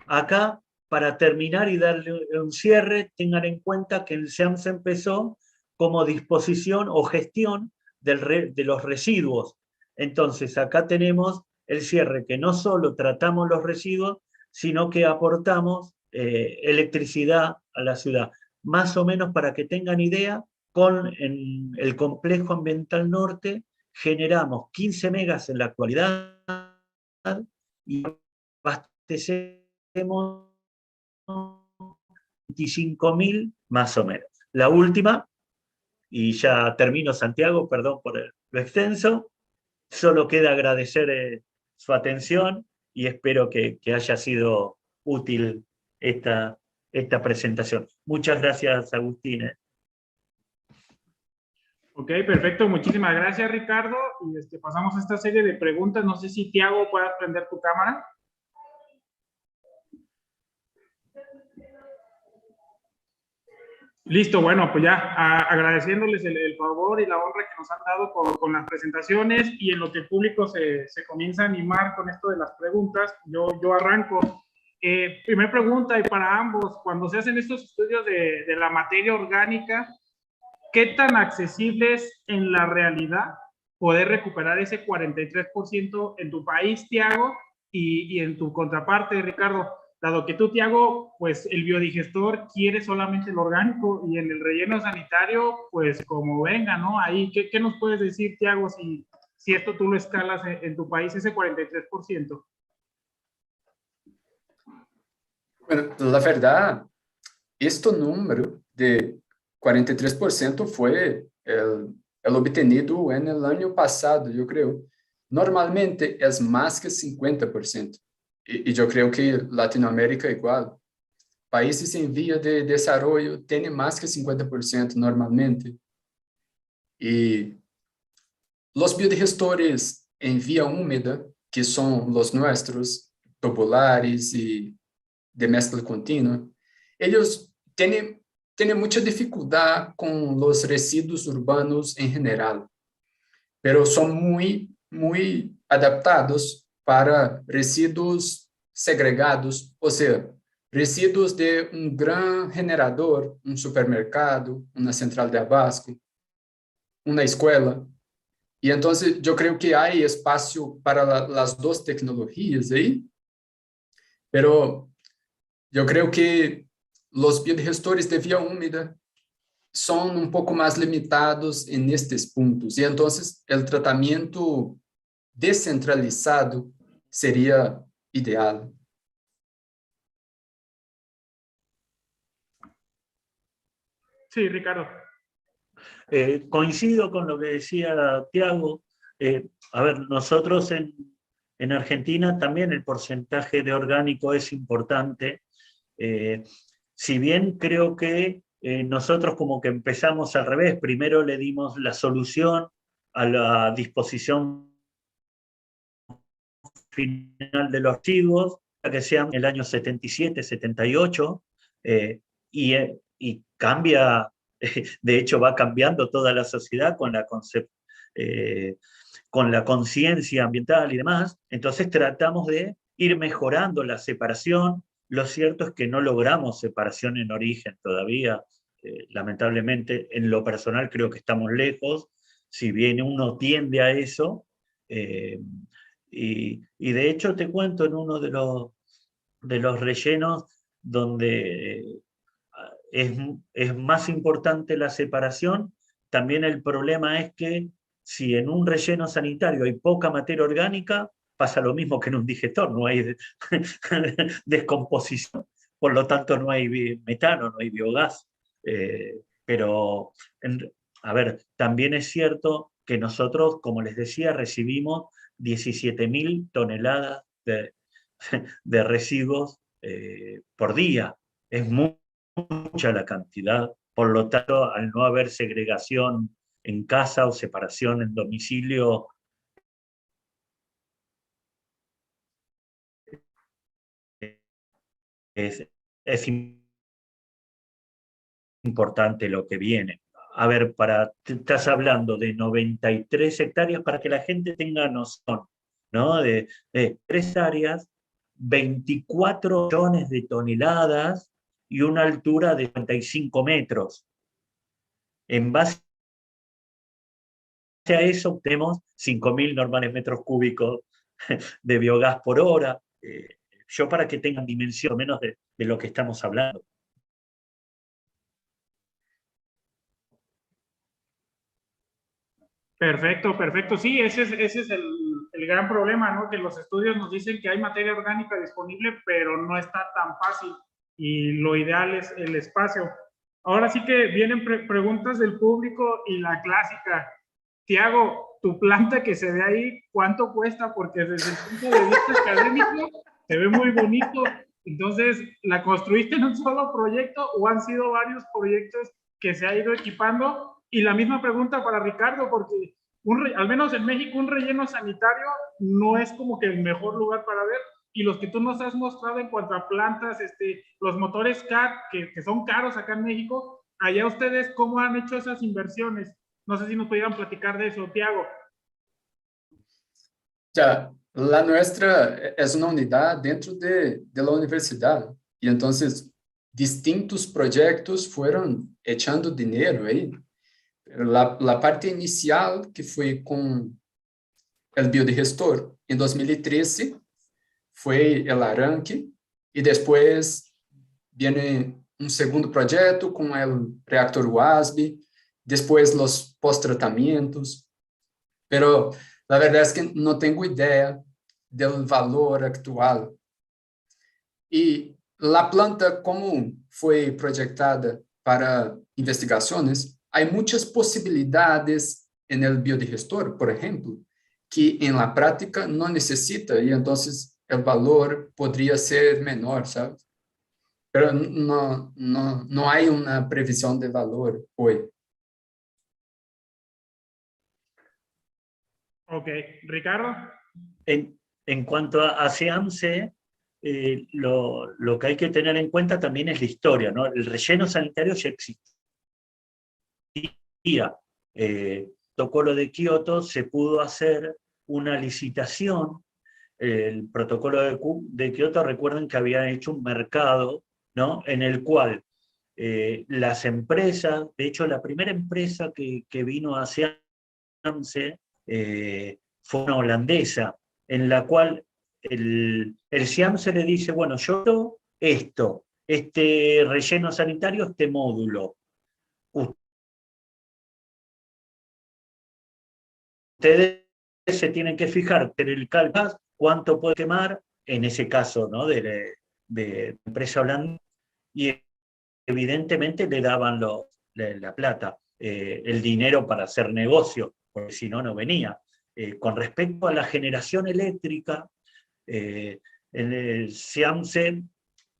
Acá, para terminar y darle un cierre, tengan en cuenta que el SEAMSA empezó como disposición o gestión de los residuos. Entonces, acá tenemos el cierre, que no solo tratamos los residuos, sino que aportamos electricidad a la ciudad. Más o menos para que tengan idea, en el complejo ambiental norte generamos 15 megas en la actualidad y abastecemos 25.000 más o menos. La última, y ya termino, Santiago, perdón por lo extenso, solo queda agradecer su atención y espero que haya sido útil esta presentación. Muchas gracias, Agustín. Ok, perfecto. Muchísimas gracias, Ricardo. Y pasamos a esta serie de preguntas. No sé si, Tiago, puedas prender tu cámara. Listo, bueno, pues ya agradeciéndoles el favor y la honra que nos han dado con las presentaciones y en lo que el público se comienza a animar con esto de las preguntas, yo arranco. Primera pregunta, y para ambos, cuando se hacen estos estudios de la materia orgánica, ¿qué tan accesible es en la realidad poder recuperar ese 43% en tu país, Tiago, y en tu contraparte, Ricardo? Dado que tú, Tiago, pues el biodigestor quiere solamente el orgánico y en el relleno sanitario, pues como venga, ¿no? Ahí, ¿qué nos puedes decir, Tiago, si esto tú lo escalas en tu país, ese 43%? Bueno, la verdad, este número de 43% fue el obtenido en el año pasado, yo creo. Normalmente es más que 50%. Y yo creo que Latinoamérica igual. Países en vía de desarrollo tienen más que 50% normalmente. Y los biodigestores en vía húmeda, que son los nuestros, tubulares y de mezcla continua, ellos tienen mucha dificultad con los residuos urbanos en general, pero son muy adaptados para residuos segregados, o sea, residuos de un gran generador, un supermercado, una central de abasto, una escuela. Y entonces yo creo que hay espacio para las dos tecnologías ahí, pero yo creo que los biodigestores de vía húmeda son un poco más limitados en estos puntos. Y entonces el tratamiento descentralizado sería ideal. Sí, Ricardo. Coincido con lo que decía Tiago. A ver, nosotros en Argentina también el porcentaje de orgánico es importante. Si bien creo que nosotros como que empezamos al revés, primero le dimos la solución a la disposición final de los residuos, que sean el año 77, 78, y cambia, de hecho va cambiando toda la sociedad con la conciencia ambiental y demás. Entonces tratamos de ir mejorando la separación. Lo cierto es que no logramos separación en origen todavía. Lamentablemente, en lo personal creo que estamos lejos. Si bien uno tiende a eso, y de hecho te cuento en uno de los rellenos donde es más importante la separación, también el problema es que si en un relleno sanitario hay poca materia orgánica, pasa lo mismo que en un digestor, no hay descomposición, por lo tanto no hay metano, no hay biogás. Pero, a ver, también es cierto que nosotros, como les decía, recibimos 17.000 toneladas de residuos por día. Es mucha la cantidad. Por lo tanto, al no haber segregación en casa o separación en domicilio, es importante lo que viene. A ver, estás hablando de 93 hectáreas para que la gente tenga noción, ¿no? De 3 áreas, 24 millones de toneladas y una altura de 35 metros. En base a eso tenemos 5.000 normales metros cúbicos de biogás por hora. Yo para que tengan dimensión menos de lo que estamos hablando. Perfecto, perfecto. Sí, ese es el gran problema, ¿no? Que los estudios nos dicen que hay materia orgánica disponible, pero no está tan fácil y lo ideal es el espacio. Ahora sí que vienen preguntas del público y la clásica. Tiago, tu planta que se ve ahí, ¿cuánto cuesta? Porque desde el punto de vista académico se ve muy bonito. Entonces, ¿la construiste en un solo proyecto o han sido varios proyectos que se ha ido equipando? Y la misma pregunta para Ricardo, porque al menos en México un relleno sanitario no es como que el mejor lugar para ver. Y los que tú nos has mostrado en cuanto a plantas, los motores CAT, que son caros acá en México, allá ustedes, ¿cómo han hecho esas inversiones? No sé si nos pudieran platicar de eso, Tiago. Ya, la nuestra es una unidad dentro de la universidad. Y entonces, distintos proyectos fueron echando dinero ahí. La parte inicial, que fue con el biodigestor, en 2013, fue el arranque, y después viene un segundo proyecto con el reactor WASB, después los post-tratamientos, pero la verdad es que no tengo idea del valor actual. Y la planta, como fue proyectada para investigaciones, hay muchas posibilidades en el biodigestor, por ejemplo, que en la práctica no necesita, y entonces el valor podría ser menor, ¿sabes? Pero no hay una previsión de valor hoy. Ok, Ricardo. En cuanto a SEAMSE, lo que hay que tener en cuenta también es la historia, ¿no? El relleno sanitario ya existía. Protocolo de Kioto se pudo hacer una licitación. El protocolo de Kioto, recuerden que había hecho un mercado, ¿no? En el cual las empresas, de hecho la primera empresa que vino a SEAMSE fue una holandesa, en la cual el SEAMSE le dice, bueno, yo este relleno sanitario, este módulo, ustedes se tienen que fijar en el cálculo cuánto puede quemar, en ese caso, ¿no? de empresa holandesa, y evidentemente le daban la plata, el dinero para hacer negocio, porque si no, no venía. Con respecto a la generación eléctrica, en el SEAMSE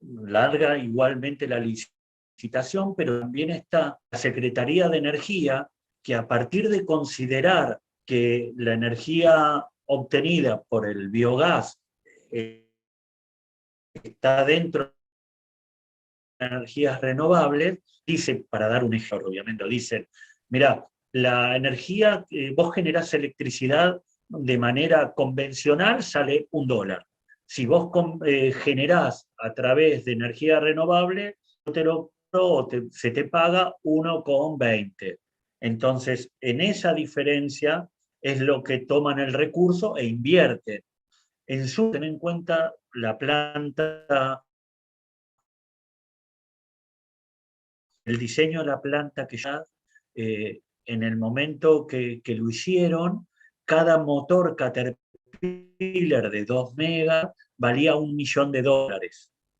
larga igualmente la licitación, pero también está la Secretaría de Energía, que a partir de considerar que la energía obtenida por el biogás está dentro de energías renovables, dice, para dar un ejemplo, obviamente, dicen, mira, la energía, vos generás electricidad de manera convencional, sale $1. Si vos generás a través de energía renovable, se te paga 1,20. Entonces, en esa diferencia es lo que toman el recurso e invierten. Ten en cuenta la planta, el diseño de la planta que ya, en el momento que lo hicieron, cada motor Caterpillar de 2 megas valía $1 millón,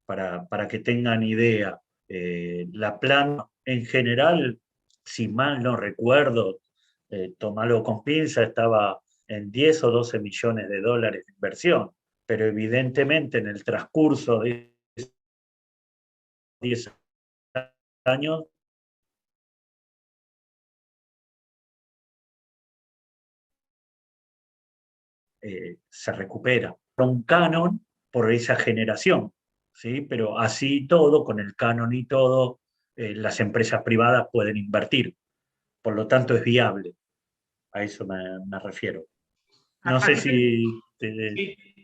para que tengan idea. La planta en general, si mal no recuerdo, tomarlo con pinza, estaba en 10 o 12 millones de dólares de inversión, pero evidentemente en el transcurso de 10 años se recupera. Un canon por esa generación, ¿sí? Pero así todo, con el canon y todo, las empresas privadas pueden invertir. Por lo tanto, es viable. A eso me refiero. No sé si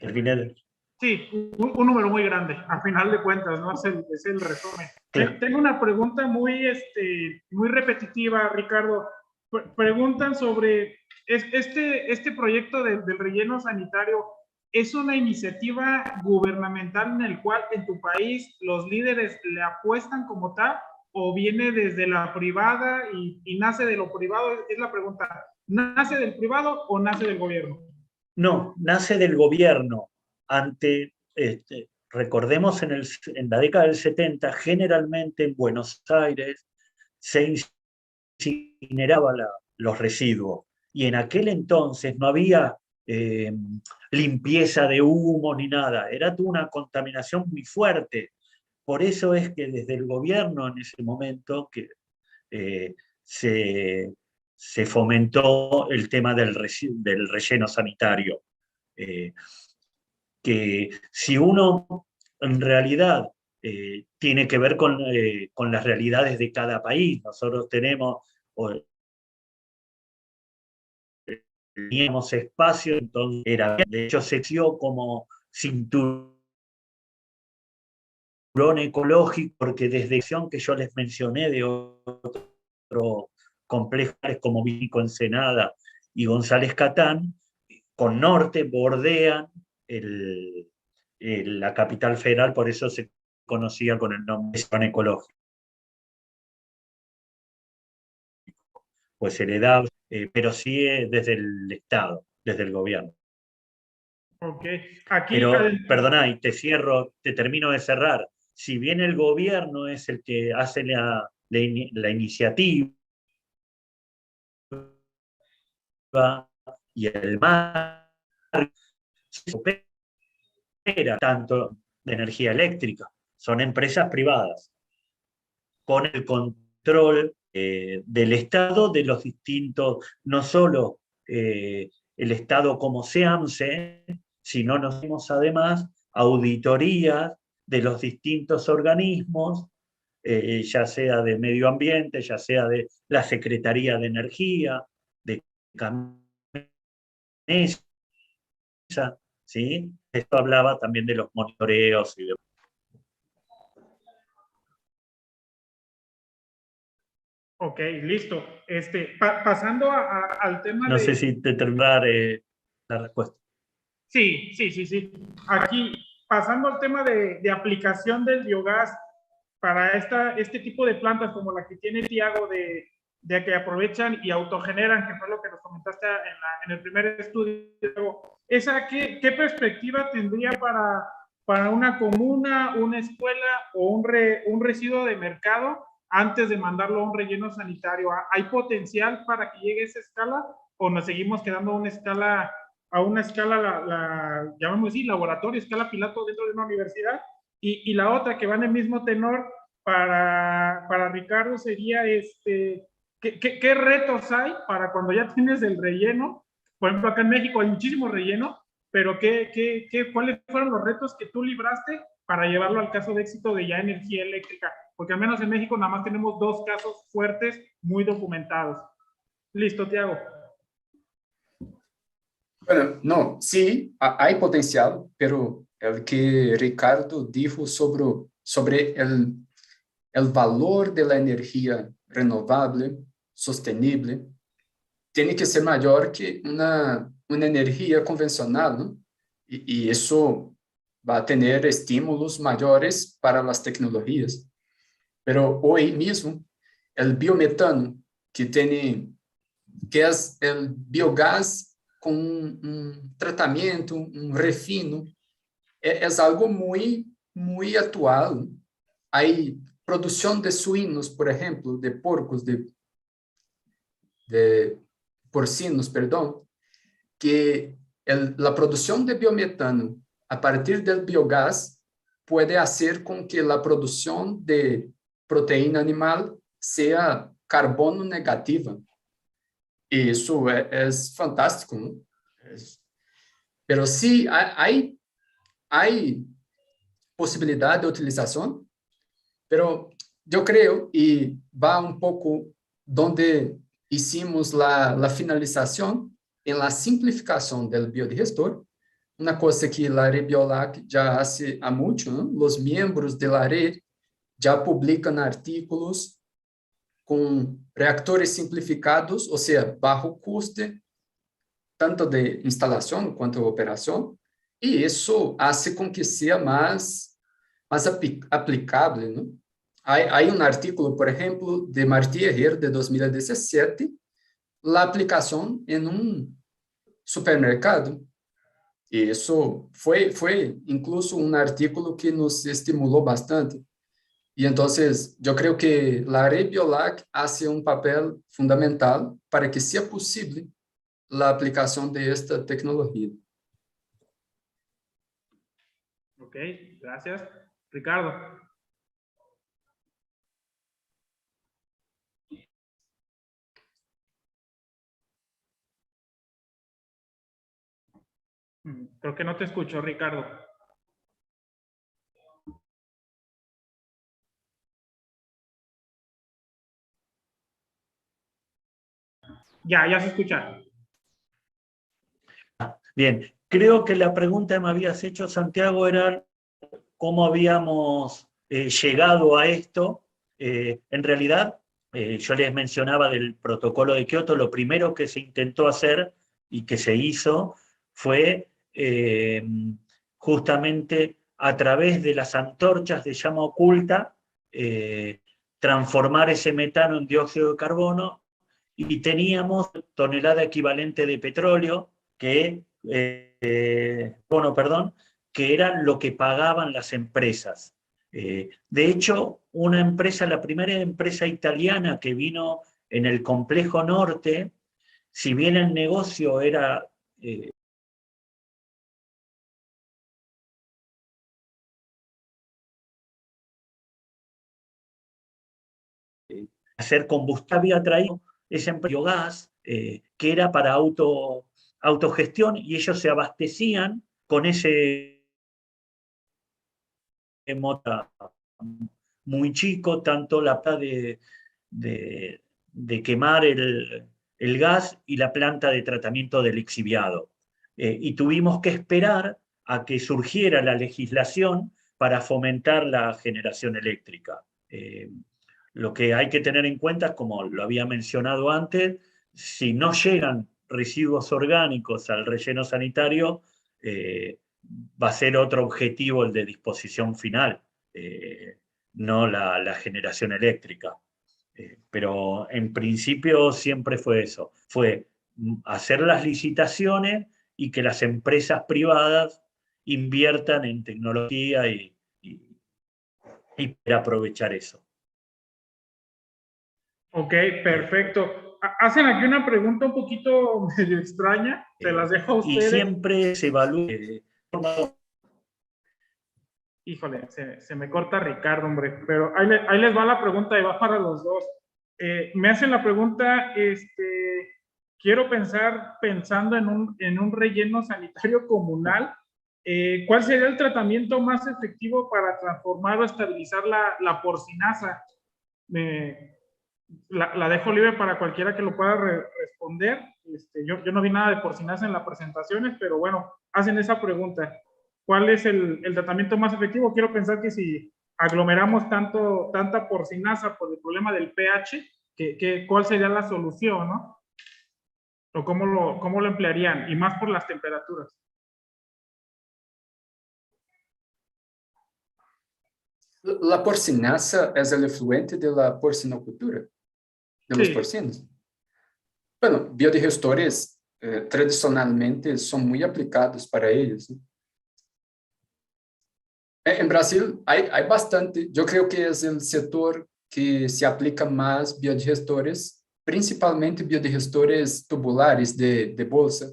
terminé. Sí, un número muy grande, a final de cuentas, ¿no? Es el resumen. Claro. Tengo una pregunta muy repetitiva, Ricardo. Preguntan sobre este proyecto del relleno sanitario. ¿Es una iniciativa gubernamental en el cual en tu país los líderes le apuestan como tal o viene desde la privada y nace de lo privado? Es la pregunta. ¿Nace del privado o nace del gobierno? No, nace del gobierno. Recordemos en la década del 70, generalmente en Buenos Aires se incineraban los residuos. Y en aquel entonces no había limpieza de humo ni nada. Era toda una contaminación muy fuerte. Por eso es que desde el gobierno en ese momento se fomentó el tema del relleno sanitario. Que si uno en realidad tiene que ver con las realidades de cada país, nosotros teníamos espacio, entonces de hecho se dio como cinturón ecológico, porque desde la acción que yo les mencioné de otros complejos como Vínico Ensenada y González Catán, con norte bordean la capital federal, por eso se conocía con el nombre de zona ecológica. Pues se le da, pero sí desde el Estado, desde el gobierno. Ok, aquí. Pero, perdona, y te termino de cerrar. Si bien el gobierno es el que hace la iniciativa y el mar se opera tanto de energía eléctrica, son empresas privadas con el control del Estado de los distintos, no solo el Estado como SEAMSE, sino nos hicimos además auditorías de los distintos organismos, ya sea de medio ambiente, ya sea de la Secretaría de Energía, de CAMESA, ¿sí? Esto hablaba también de los monitoreos y de... Ok, listo. Pasando al tema No de... sé si te terminar la respuesta. Sí, sí, sí, sí. Aquí, pasando al tema de aplicación del biogás para este tipo de plantas como la que tiene Tiago, de que aprovechan y autogeneran, que fue lo que nos comentaste en el primer estudio. ¿Esa qué perspectiva tendría para una comuna, una escuela o un residuo de mercado antes de mandarlo a un relleno sanitario? ¿Hay potencial para que llegue a esa escala o nos seguimos quedando a una escala, llamamos así, laboratorio, escala piloto dentro de una universidad? Y la otra que va en el mismo tenor para Ricardo sería ¿qué retos hay para cuando ya tienes el relleno? Por ejemplo, acá en México hay muchísimo relleno, pero ¿cuáles fueron los retos que tú libraste para llevarlo al caso de éxito de ya energía eléctrica? Porque al menos en México nada más tenemos 2 casos fuertes muy documentados. Listo, Tiago. Bueno, no, sí, hay potencial, pero el que Ricardo dijo sobre el valor de la energía renovable, sostenible, tiene que ser mayor que una energía convencional, ¿no? Y eso va a tener estímulos mayores para las tecnologías. Pero hoy mismo, el biometano, que es el biogás con un tratamiento, un refino, es algo muy, muy actual. Hay producción de suínos, por ejemplo, de porcos, de porcinos, perdón, que la producción de biometano a partir del biogás puede hacer con que la producción de proteína animal sea carbono negativa. Y eso es fantástico, ¿no? Pero sí, hay posibilidad de utilización, pero yo creo, y va un poco donde hicimos la finalización, en la simplificación del biodigestor, una cosa que la red Biolac ya hace a mucho, ¿no? Los miembros de la red ya publican artículos con reactores simplificados, o sea, bajo coste, tanto de instalación cuanto de operación, y eso hace con que sea más aplicable, ¿no? Hay un artículo, por ejemplo, de Martí Herrera de 2017, la aplicación en un supermercado. Y eso fue incluso un artículo que nos estimuló bastante. Y entonces yo creo que la red Biolac hace un papel fundamental para que sea posible la aplicación de esta tecnología. Ok, gracias. Ricardo. Creo que no te escucho, Ricardo. Ya se escucha. Bien, creo que la pregunta que me habías hecho, Santiago, era cómo habíamos llegado a esto. En realidad, yo les mencionaba del protocolo de Kioto, lo primero que se intentó hacer y que se hizo fue justamente a través de las antorchas de llama oculta, transformar ese metano en dióxido de carbono, y teníamos tonelada equivalente de petróleo que que era lo que pagaban las empresas. De hecho, una empresa, la primera empresa italiana que vino en el complejo norte, si bien el negocio era hacer combustible, había traído ese biogás que era para autogestión y ellos se abastecían con ese mota muy chico, tanto la planta de quemar el gas y la planta de tratamiento del lixiviado. Y tuvimos que esperar a que surgiera la legislación para fomentar la generación eléctrica. Lo que hay que tener en cuenta, como lo había mencionado antes, si no llegan residuos orgánicos al relleno sanitario, va a ser otro objetivo el de disposición final, no la generación eléctrica. Pero en principio siempre fue eso, fue hacer las licitaciones y que las empresas privadas inviertan en tecnología y aprovechar eso. Ok, perfecto. Hacen aquí una pregunta un poquito medio extraña, se las dejo a ustedes. Y siempre se evalúa. Híjole, se me corta Ricardo, hombre, pero ahí les va la pregunta y va para los dos. Me hacen la pregunta, quiero pensando en un relleno sanitario comunal, ¿cuál sería el tratamiento más efectivo para transformar o estabilizar la porcinaza? La dejo libre para cualquiera que lo pueda responder. Yo no vi nada de porcinaza en las presentaciones, pero bueno, hacen esa pregunta. ¿Cuál es el tratamiento más efectivo? Quiero pensar que si aglomeramos tanta porcinaza por el problema del pH, ¿cuál sería la solución, no? ¿O cómo lo emplearían? Y más por las temperaturas. La porcinaza es el efluente de la porcinocultura, de los porcinos. Bueno, biodigestores tradicionalmente son muy aplicados para ellos, ¿no? En Brasil hay bastante, yo creo que es el sector que se aplica más biodigestores, principalmente biodigestores tubulares de bolsa.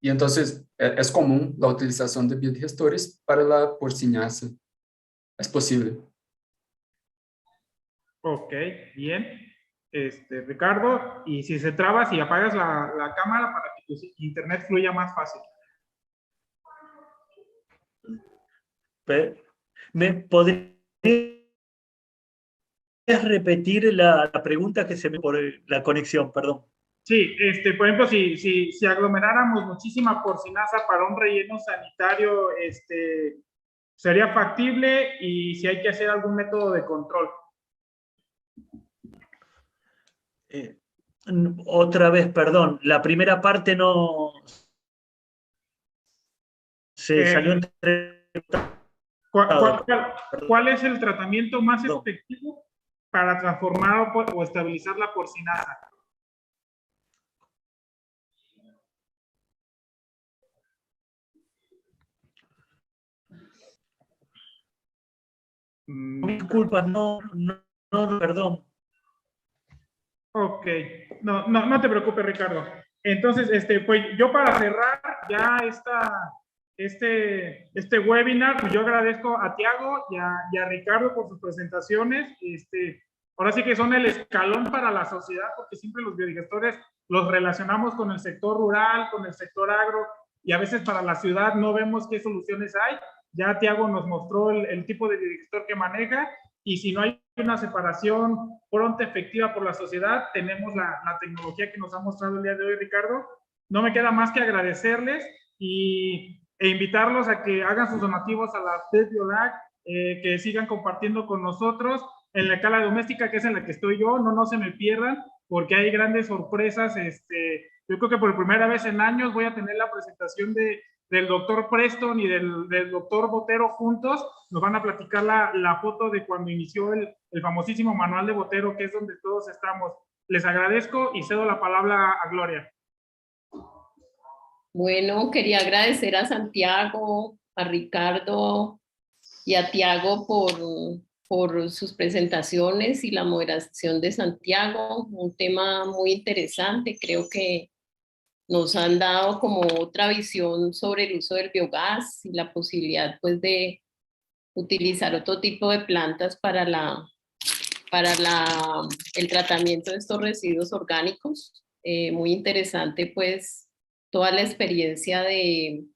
Y entonces es común la utilización de biodigestores para la porcinaza. Es posible. Ok, bien. Ricardo, y si se traba, si apagas la cámara para que tu internet fluya más fácil. ¿Me podrías repetir la pregunta que se me por la conexión, perdón? Sí, por ejemplo, si aglomeráramos muchísima porcinaza para un relleno sanitario, ¿sería factible? Y si hay que hacer algún método de control. Otra vez, perdón, la primera parte no se salió entre... ¿Cuál es el tratamiento más efectivo para transformar o estabilizar la porcinaza? Disculpas, no, perdón. Ok, no te preocupes, Ricardo. Entonces, pues yo para cerrar ya este webinar, pues yo agradezco a Tiago y a Ricardo por sus presentaciones. Ahora sí que son el escalón para la sociedad, porque siempre los biodigestores los relacionamos con el sector rural, con el sector agro, y a veces para la ciudad no vemos qué soluciones hay. Ya Tiago nos mostró el tipo de biodigestor que maneja, y si no hay una separación pronta, efectiva por la sociedad, tenemos la tecnología que nos ha mostrado el día de hoy, Ricardo. No me queda más que agradecerles e invitarlos a que hagan sus donativos a la FED Biolac, que sigan compartiendo con nosotros en la escala doméstica, que es en la que estoy yo. No se me pierdan, porque hay grandes sorpresas. Yo creo que por primera vez en años voy a tener la presentación del doctor Preston y del doctor Botero juntos. Nos van a platicar la foto de cuando inició el famosísimo manual de Botero, que es donde todos estamos. Les agradezco y cedo la palabra a Gloria. Bueno, quería agradecer a Santiago, a Ricardo y a Tiago por sus presentaciones y la moderación de Santiago. Un tema muy interesante. Creo que nos han dado como otra visión sobre el uso del biogás y la posibilidad pues de utilizar otro tipo de plantas para el tratamiento de estos residuos orgánicos. Muy interesante pues toda la experiencia de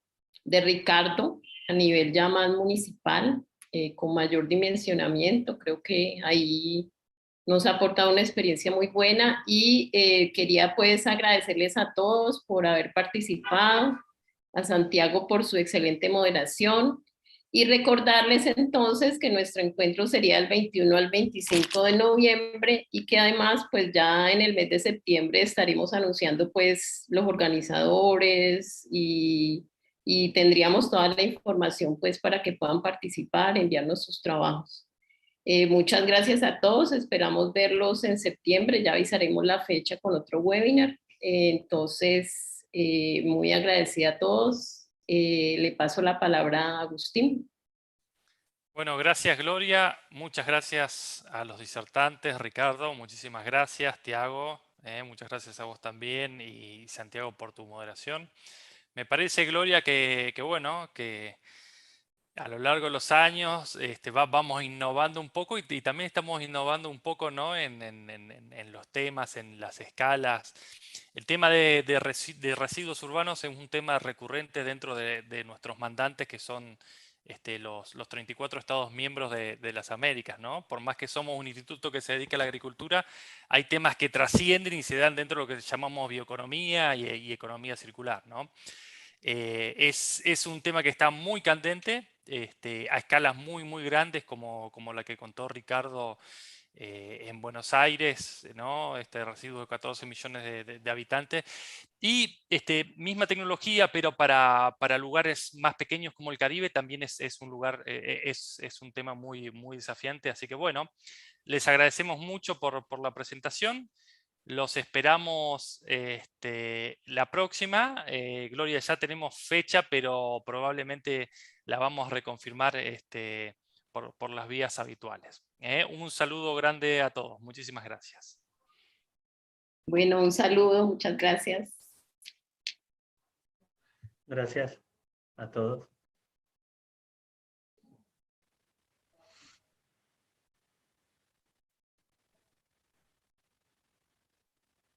Ricardo a nivel ya más municipal, con mayor dimensionamiento. Creo que ahí nos ha aportado una experiencia muy buena y quería pues agradecerles a todos por haber participado, a Santiago por su excelente moderación y recordarles entonces que nuestro encuentro sería del 21 al 25 de noviembre y que además pues ya en el mes de septiembre estaremos anunciando pues los organizadores y tendríamos toda la información pues para que puedan participar, enviarnos sus trabajos. Muchas gracias a todos, esperamos verlos en septiembre, ya avisaremos la fecha con otro webinar. Entonces, muy agradecida a todos. Le paso la palabra a Agustín. Bueno, gracias Gloria, muchas gracias a los disertantes, Ricardo, muchísimas gracias, Tiago, muchas gracias a vos también y Santiago por tu moderación. Me parece, Gloria, que bueno, que a lo largo de los años vamos innovando un poco y también estamos innovando un poco, ¿no? en los temas, en las escalas. El tema de residuos urbanos es un tema recurrente dentro de nuestros mandantes, que son los 34 Estados miembros de las Américas, ¿no? Por más que somos un instituto que se dedica a la agricultura, hay temas que trascienden y se dan dentro de lo que llamamos bioeconomía y economía circular, ¿no? Es un tema que está muy candente, a escalas muy grandes, como la que contó Ricardo en Buenos Aires, ¿no? Este residuo de 14 millones de habitantes. Y misma tecnología, pero para lugares más pequeños como el Caribe, también es un lugar, es un tema muy desafiante. Así que bueno, les agradecemos mucho por la presentación. Los esperamos la próxima. Gloria, ya tenemos fecha, pero probablemente la vamos a reconfirmar por las vías habituales. Un saludo grande a todos. Muchísimas gracias. Bueno, un saludo, muchas gracias. Gracias a todos.